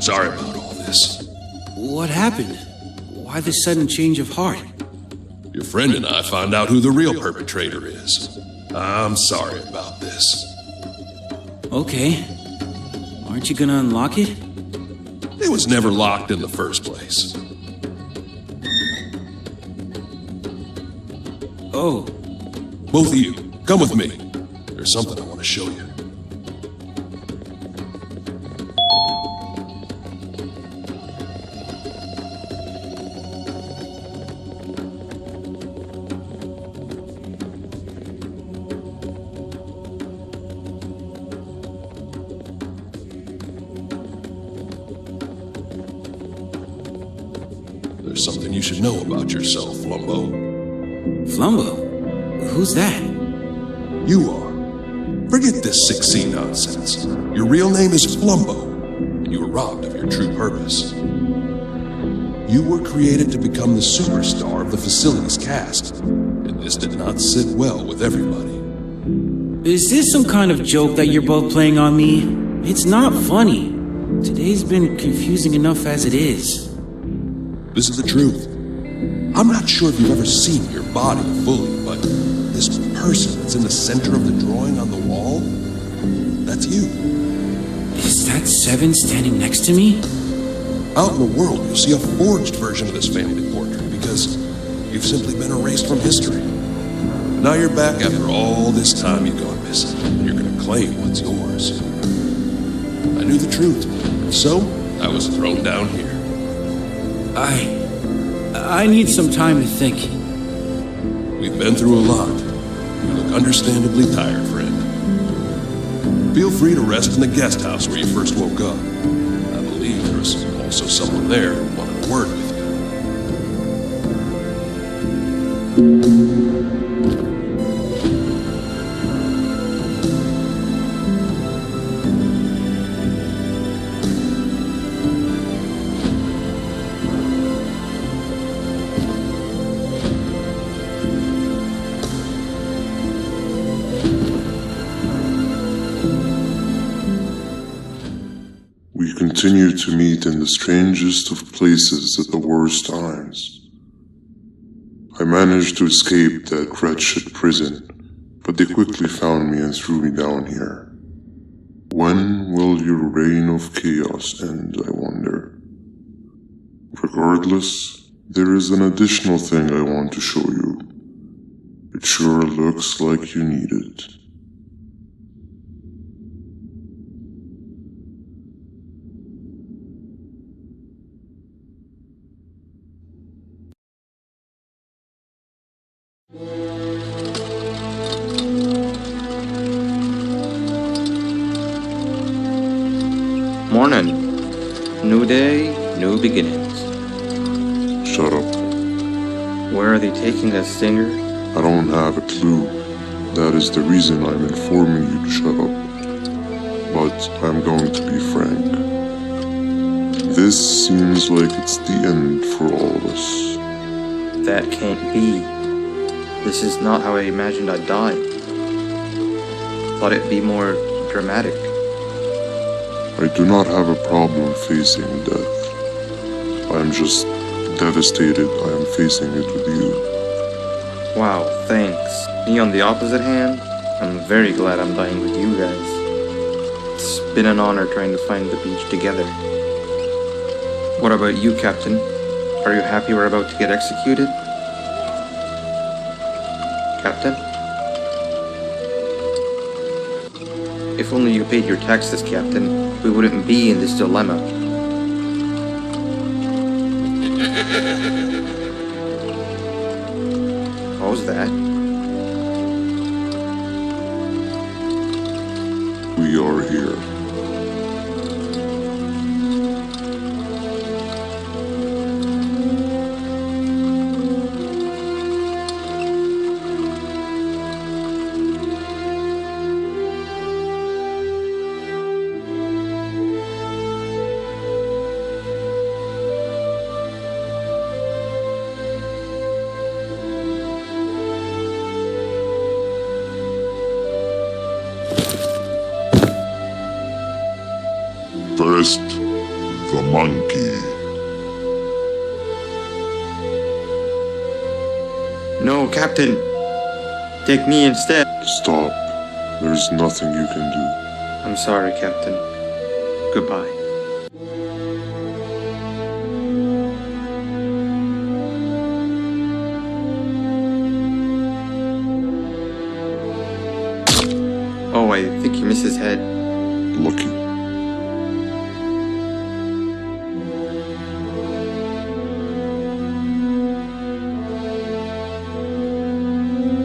Sorry about all this. What happened? Why this sudden change of heart? Your friend and I found out who the real perpetrator is. I'm sorry about this. Okay. Aren't you gonna unlock it? It was never locked in the first place. Oh. Both of you, come with me. There's something I want to show you. There's something you should know about yourself, Flumbo. Flumbo? Who's that? You are. Forget this 6C nonsense. Your real name is Flumbo, and you were robbed of your true purpose. You were created to become the superstar of the facility's cast, and this did not sit well with everybody. Is this some kind of joke that you're both playing on me? It's not funny. Today's been confusing enough as it is. This is the truth. I'm not sure if you've ever seen your body fully, but this person that's in the center of the drawing on the wall, that's you. Is that Seven standing next to me? Out in the world, you'll see a forged version of this family portrait because you've simply been erased from history. Now you're back after all this time you've gone missing, and you're going to claim what's yours. I knew the truth, so I was thrown down here. I need some time to think. We've been through a lot. You look understandably tired, friend. Feel free to rest in the guest house where you first woke up. I believe there was also someone there who wanted a word with you. We continue to meet in the strangest of places at the worst times. I managed to escape that wretched prison, but they quickly found me and threw me down here. When will your reign of chaos end, I wonder? Regardless, there is an additional thing I want to show you. It sure looks like you need it. Morning. New day, new beginnings. Shut up. Where are they taking us, Stinger? I don't have a clue. That is the reason I'm informing you to shut up. But I'm going to be frank. This seems like it's the end for all of us. That can't be. This is not how I imagined I'd die. Thought it'd be more dramatic. I do not have a problem facing death. I am just devastated I am facing it with you. Wow, thanks. Me on the opposite hand, I'm very glad I'm dying with you guys. It's been an honor trying to find the beach together. What about you, Captain? Are you happy we're about to get executed? Captain? If only you paid your taxes, Captain, we wouldn't be in this dilemma. What was that? We are here. First, the monkey. No, Captain! Take me instead! Stop. There's nothing you can do. I'm sorry, Captain. Goodbye. Oh, I think he missed his head. Lucky.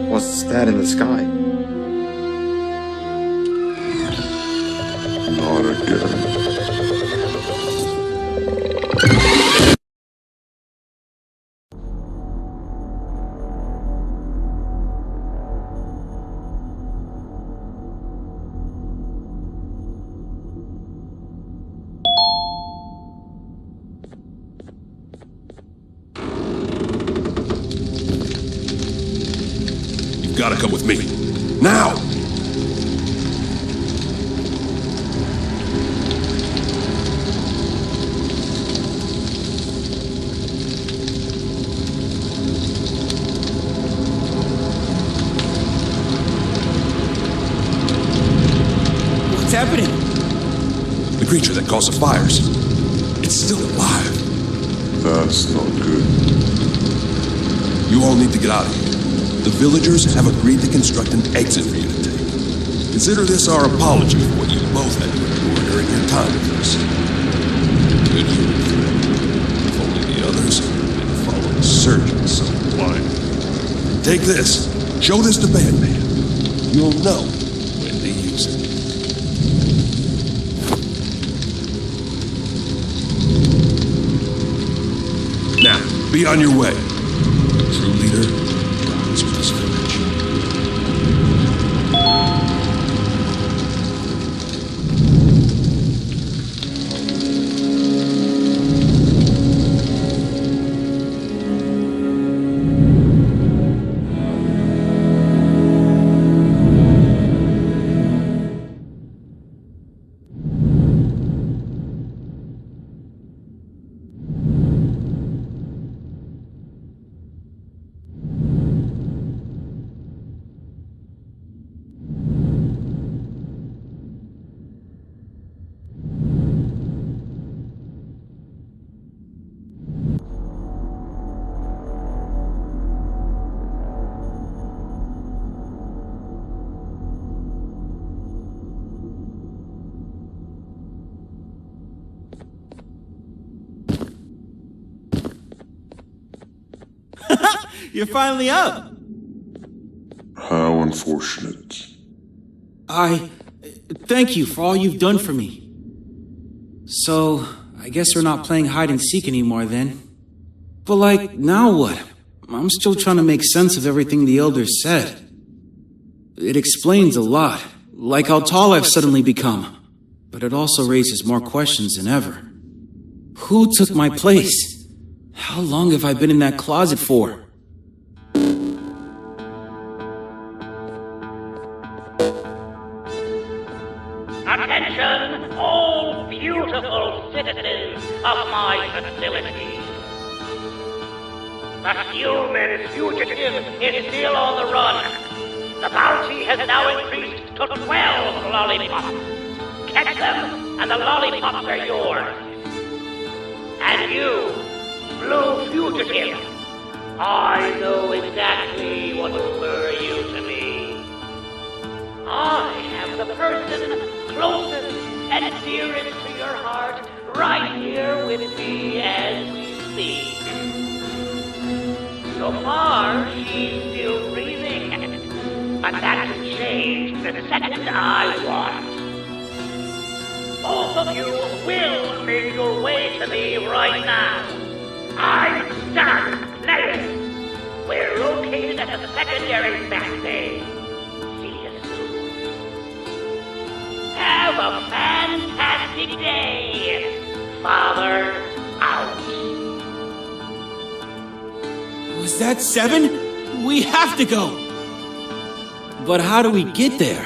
What's that in the sky? Not again. You've got to come with me. Now! creature that caused the fires. It's still alive. That's not good. You all need to get out of here. The villagers have agreed to construct an exit for you to take. Consider this our apology for what you both had to endure during your time with us. Good youth. If only the others didn't follow the surgeon so blindly. Take this. Show this to Banban. You'll know when to use it. Now, be on your way. A true leader rides with this village. You're finally up. How unfortunate. Thank you for all you've done for me. So, I guess we're not playing hide and seek anymore then. But like, now what? I'm still trying to make sense of everything the elders said. It explains a lot, like how tall I've suddenly become. But it also raises more questions than ever. Who took my place? How long have I been in that closet for? Attention, all beautiful citizens of my facility. The human fugitive is still on the run. The bounty has now increased to 12 lollipops. Catch them, and the lollipops are yours. And you, blue fugitive, I know exactly what will lure you to me. I have the person closest and dearest to your heart right here with me as we speak. So far, she's still breathing, but that can change the second I want. Both of you will make your way to me right now. I'm done playing. We're located at the secondary back bay. See you soon. Have a fantastic day. Father out. Was that 7? We have to go! But how do we get there?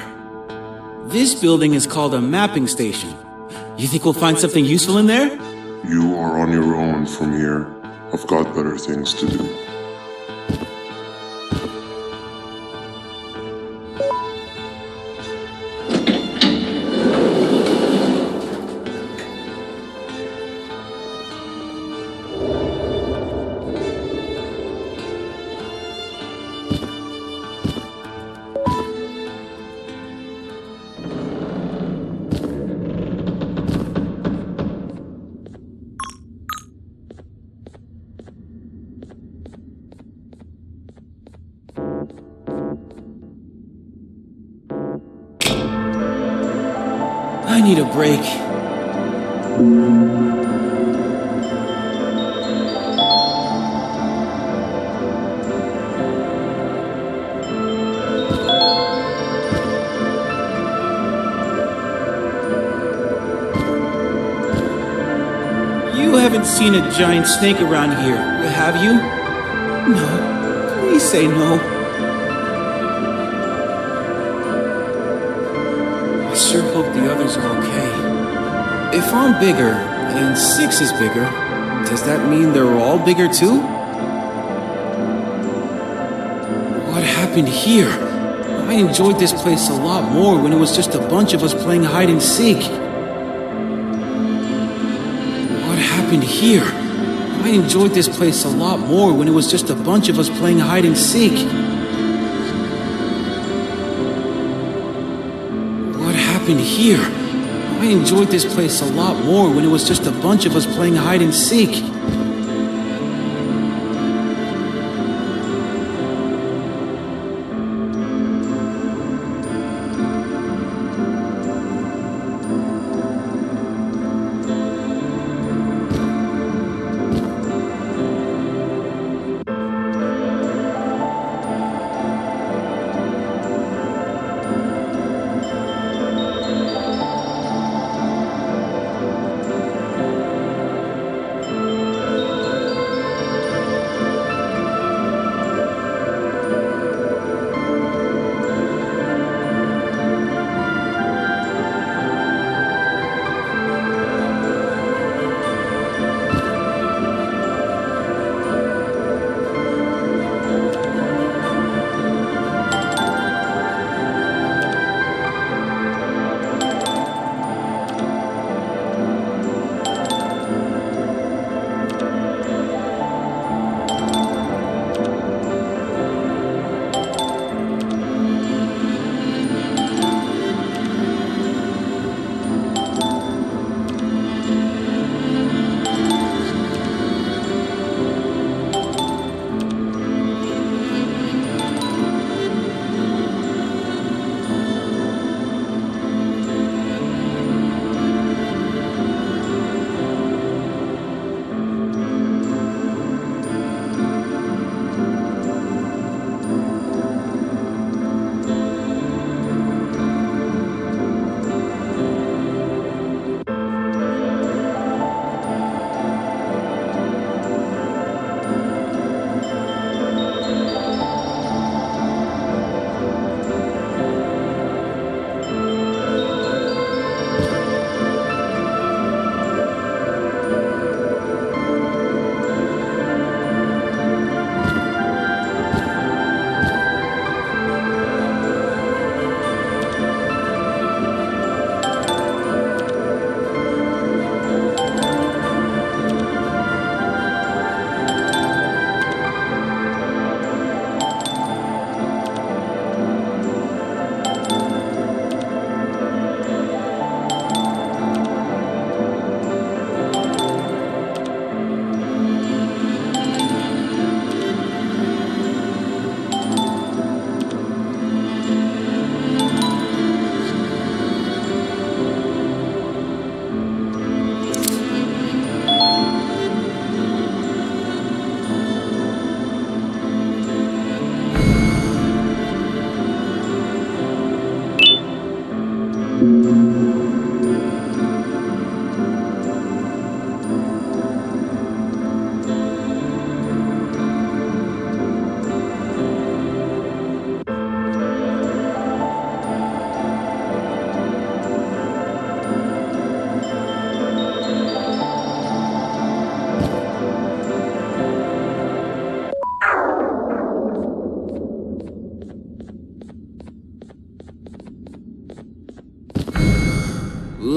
This building is called a mapping station. You think we'll find something useful in there? You are on your own from here. I've got better things to do. I need a break. You haven't seen a giant snake around here, have you? No. Please say no. I sure hope the others are okay. If I'm bigger, and 6 is bigger, does that mean they're all bigger too? What happened here? I enjoyed this place a lot more when it was just a bunch of us playing hide and seek. happened here? I enjoyed this place a lot more when it was just a bunch of us playing hide and seek. What happened here? I enjoyed this place a lot more when it was just a bunch of us playing hide and seek.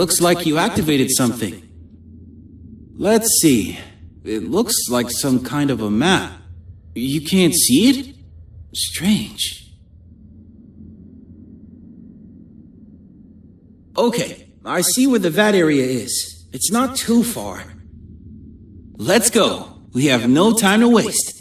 Looks like you activated something. Let's see. It looks like some kind of a map. You can't see it? Strange. Okay, I see where the vat area is. It's not too far. Let's go. We have no time to waste.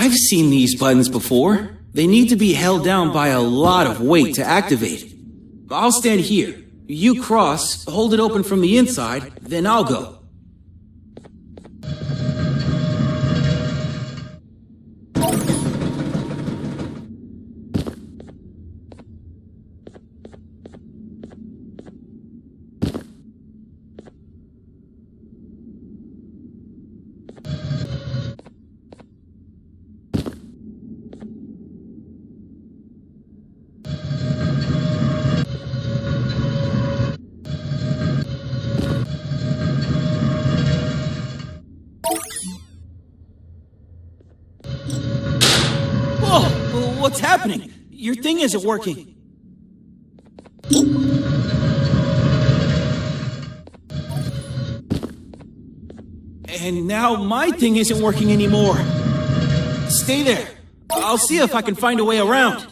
I've seen these buttons before. They need to be held down by a lot of weight to activate. I'll stand here. You cross, hold it open from the inside, then I'll go. happening? Your thing isn't working. And now my thing isn't working anymore. Stay there. I'll see if I can find a way around.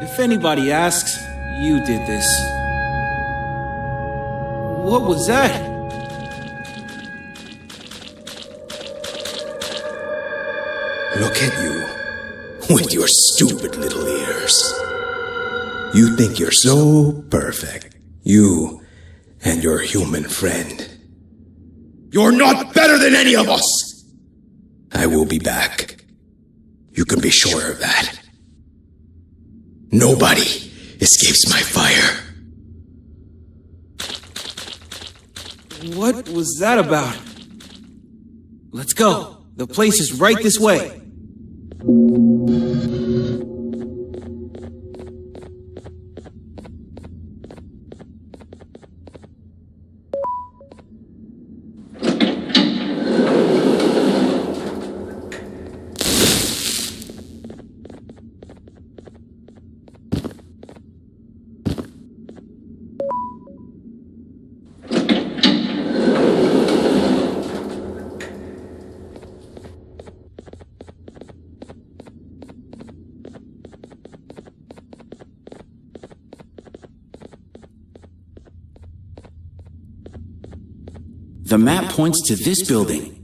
If anybody asks, you did this. What was that? Look at you, with your stupid little ears. You think you're so perfect. You and your human friend. You're not better than any of us! I will be back. You can be sure of that. Nobody escapes my fire. What was that about? Let's go. The place is right this way. The map points to this building.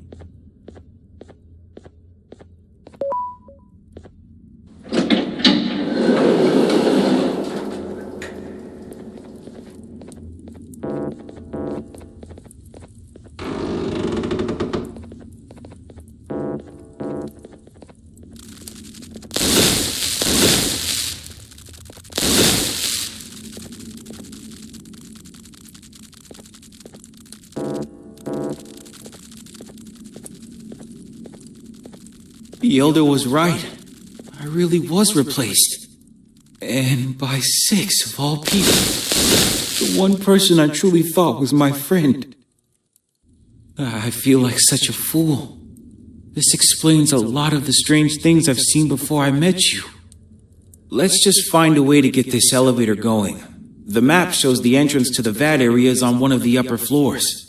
The Elder was right. I really was replaced. And by 6 of all people. The one person I truly thought was my friend. I feel like such a fool. This explains a lot of the strange things I've seen before I met you. Let's just find a way to get this elevator going. The map shows the entrance to the vat area is on one of the upper floors.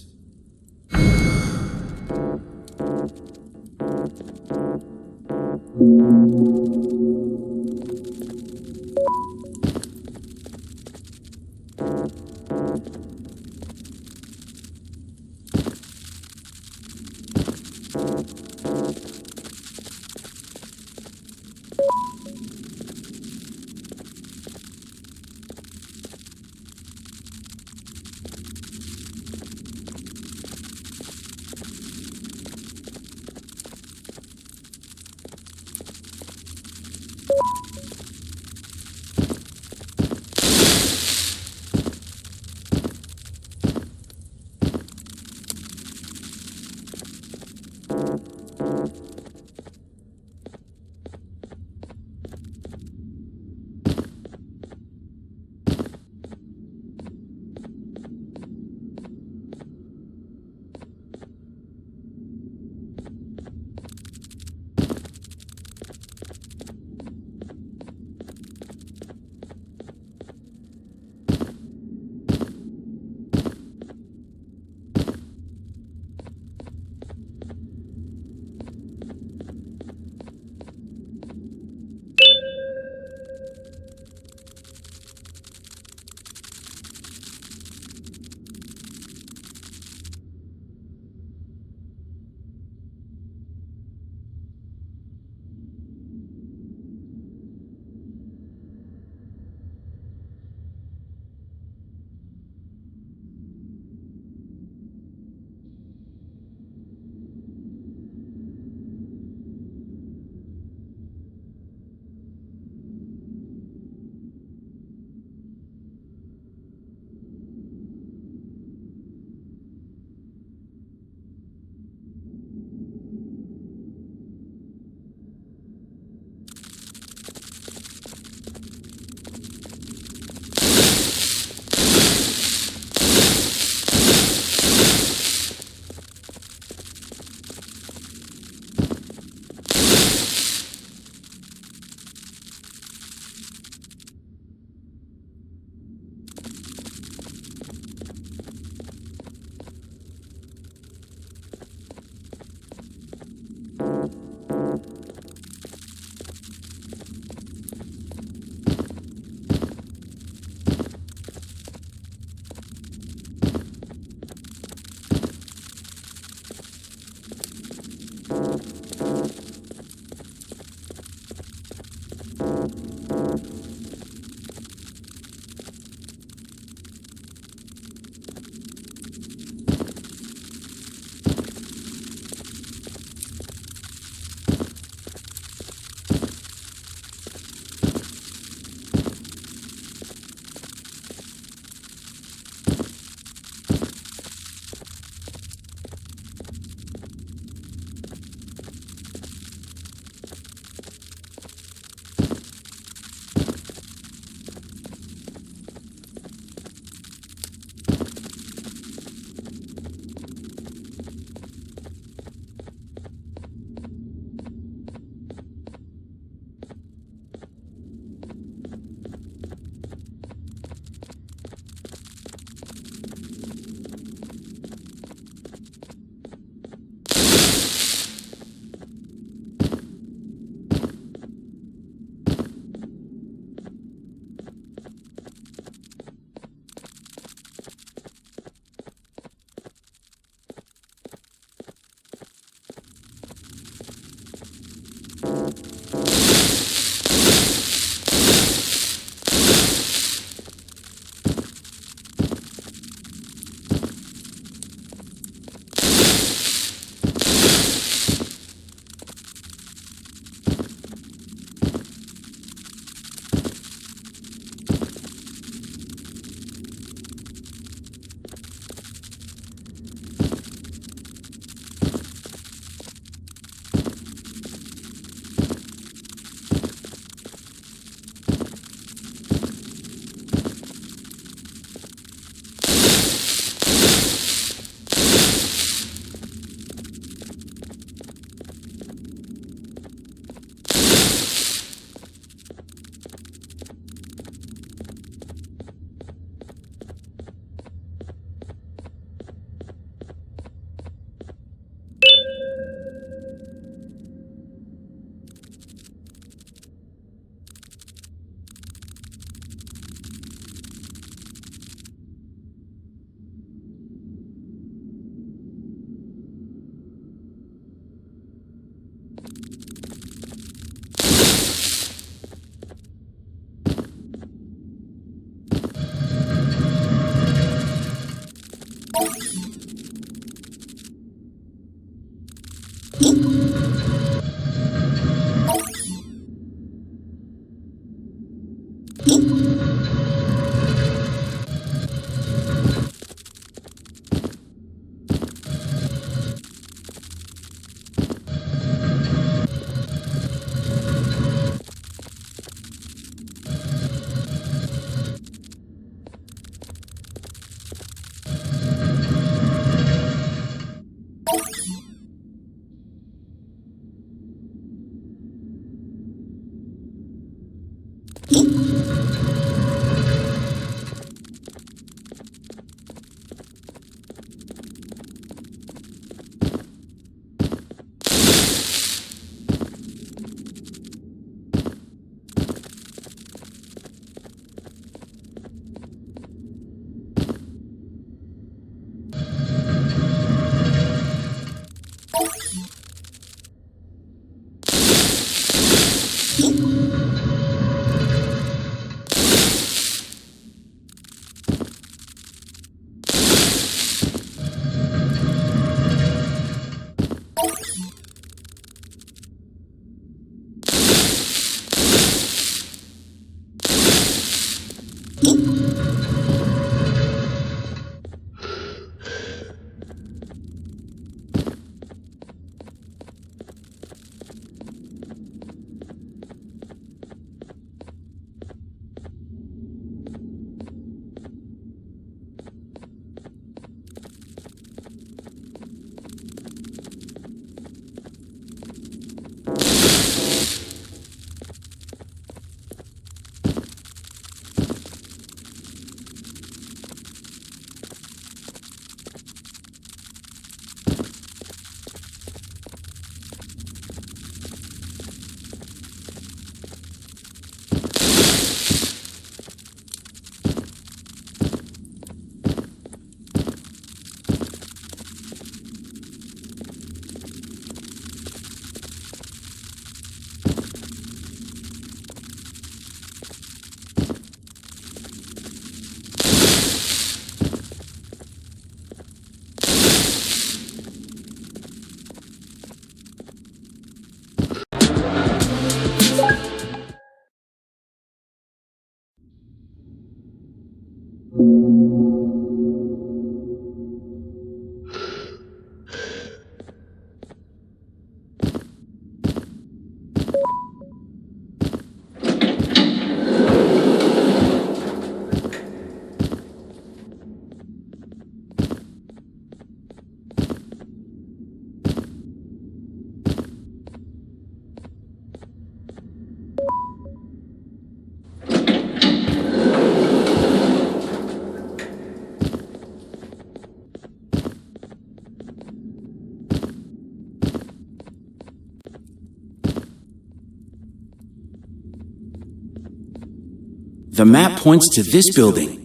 The map points to this building.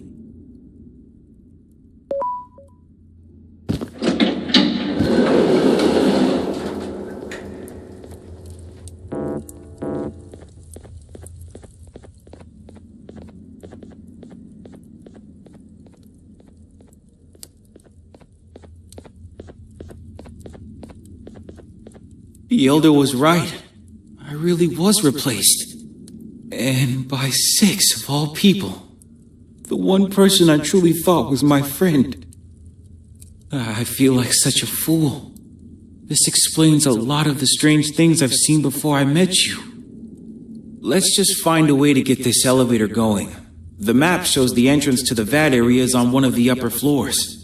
The Elder was right. I really was replaced. And by 6 of all people. The one person I truly thought was my friend. I feel like such a fool. This explains a lot of the strange things I've seen before I met you. Let's just find a way to get this elevator going. The map shows the entrance to the vat area is on one of the upper floors.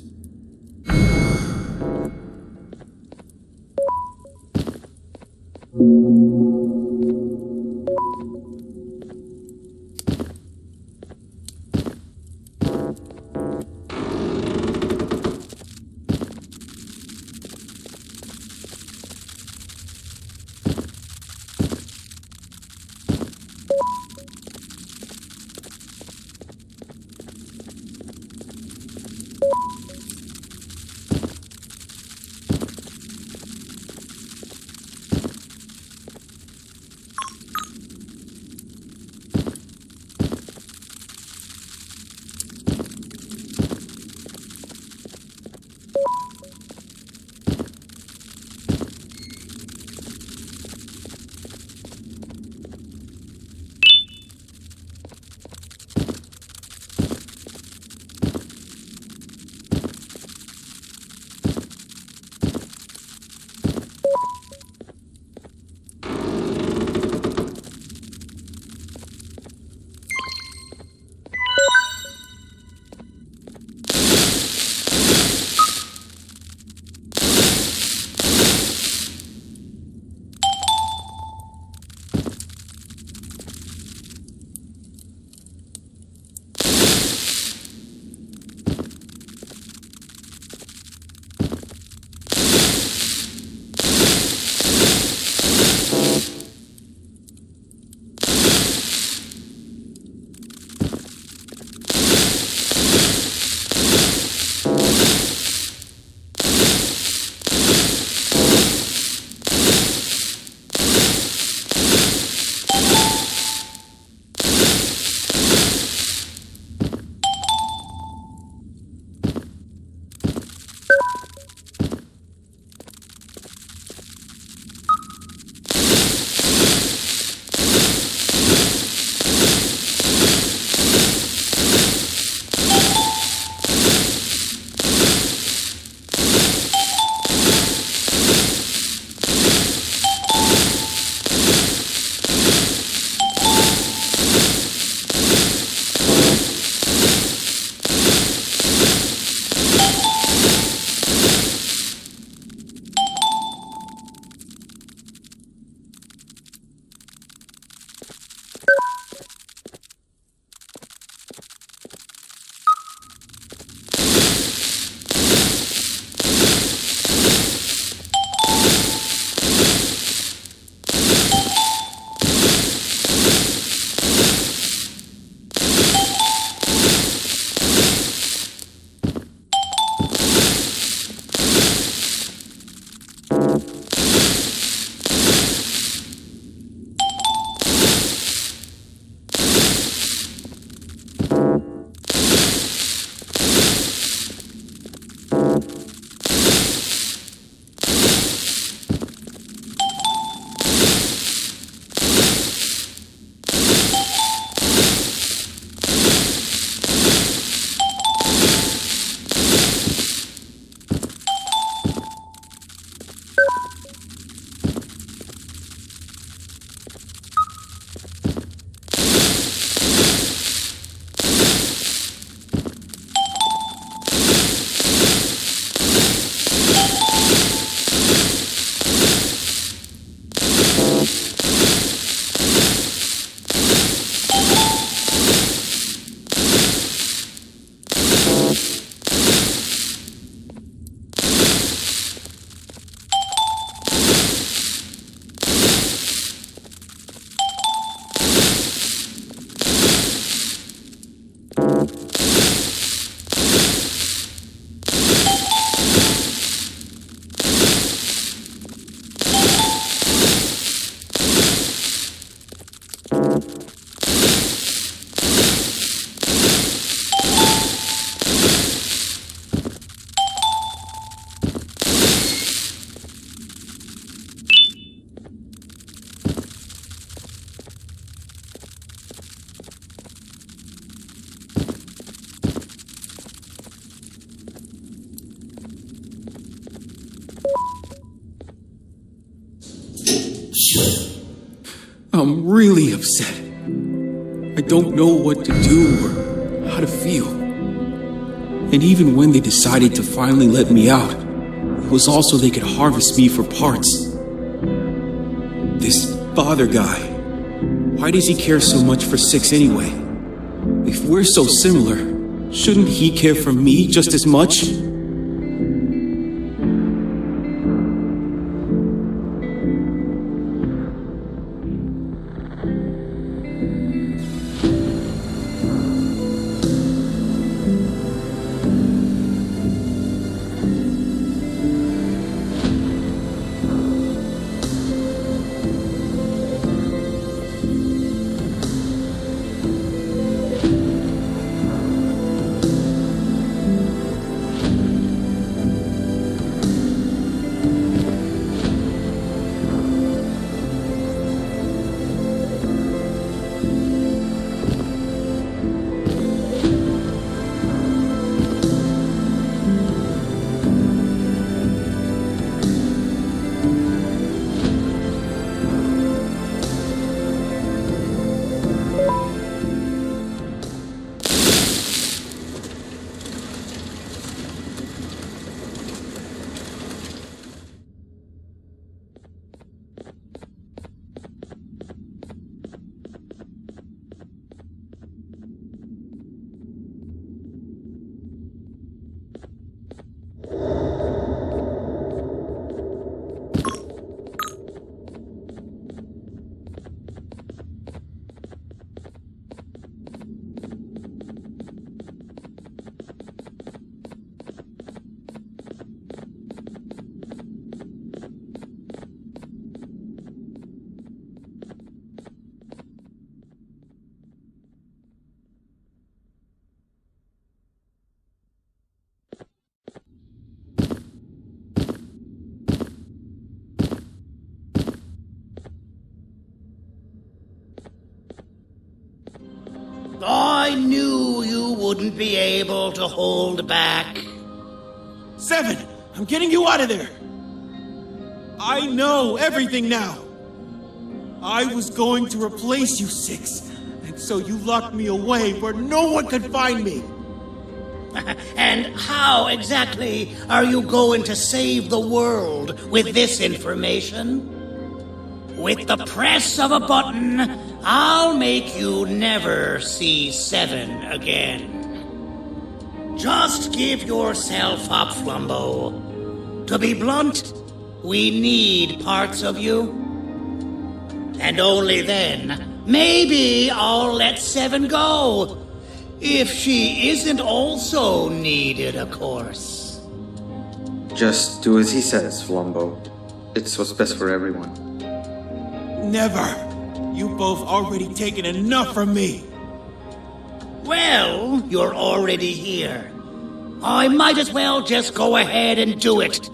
I'm really upset. I don't know what to do or how to feel. And even when they decided to finally let me out, it was also they could harvest me for parts. This father guy, why does he care so much for Six anyway? If we're so similar, shouldn't he care for me just as much? I knew you wouldn't be able to hold back. 7! I'm getting you out of there! I know everything now! I was going to replace you, 6, and so you locked me away where no one could find me! And how exactly are you going to save the world with this information? With the press of a button, I'll make you never see 7 again. Just give yourself up, Flumbo. To be blunt, we need parts of you. And only then, maybe I'll let 7 go. If she isn't also needed, of course. Just do as he says, Flumbo. It's what's best for everyone. Never! You both already taken enough from me! Well, you're already here. I might as well just go ahead and do it.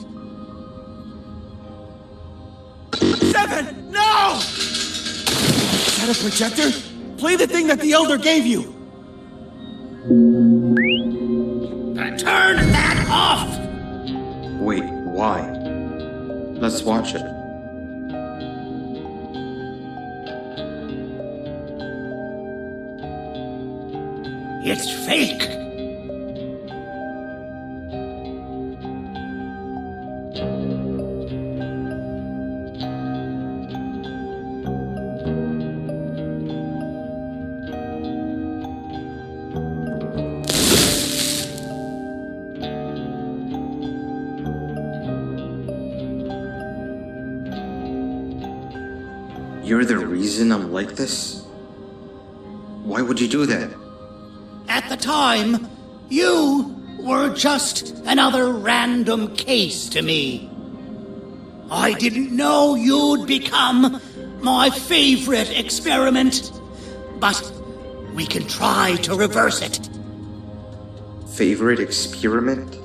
7! No! Is that a projector? Play the thing that the Elder gave you! Turn that off! Wait, why? Let's watch it. It's fake. You're the reason I'm like this? Why would you do that? At the time, you were just another random case to me. I didn't know you'd become my favorite experiment, but we can try to reverse it. Favorite experiment?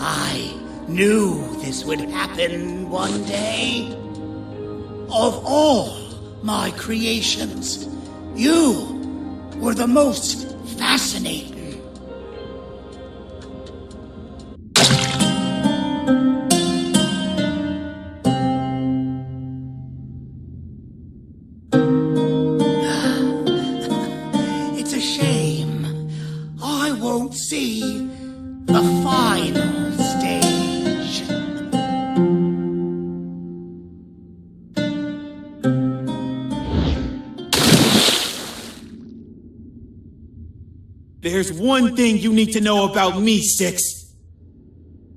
I knew this would happen one day. Of all my creations, you were the most fascinating. There's one thing you need to know about me, Six.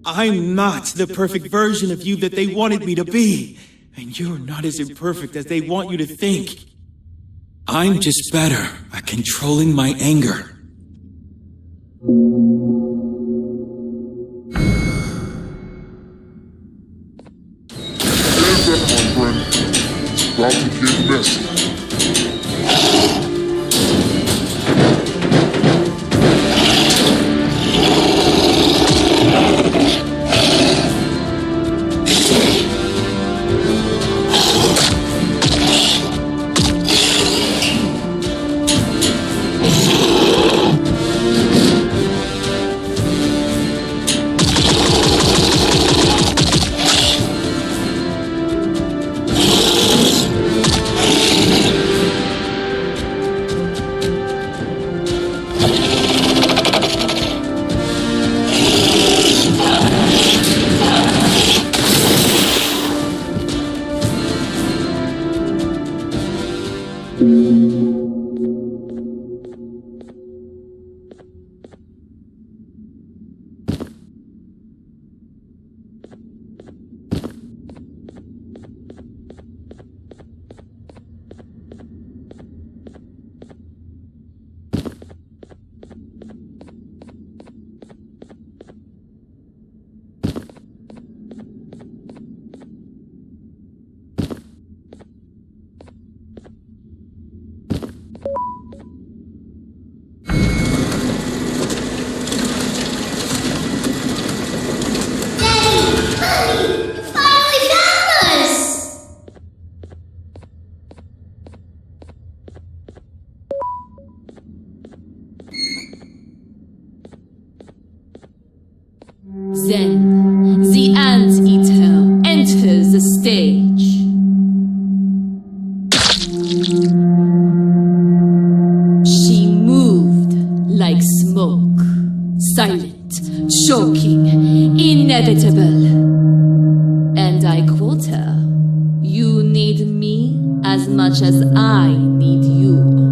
I'm not the perfect version of you that they wanted me to be, and you're not as imperfect as they want you to think. I'm just better at controlling my anger. Stand up, my friend. It's about to get messy. Then, the Anteater enters the stage. She moved like smoke, silent, choking, inevitable. And I quote her, "You need me as much as I need you."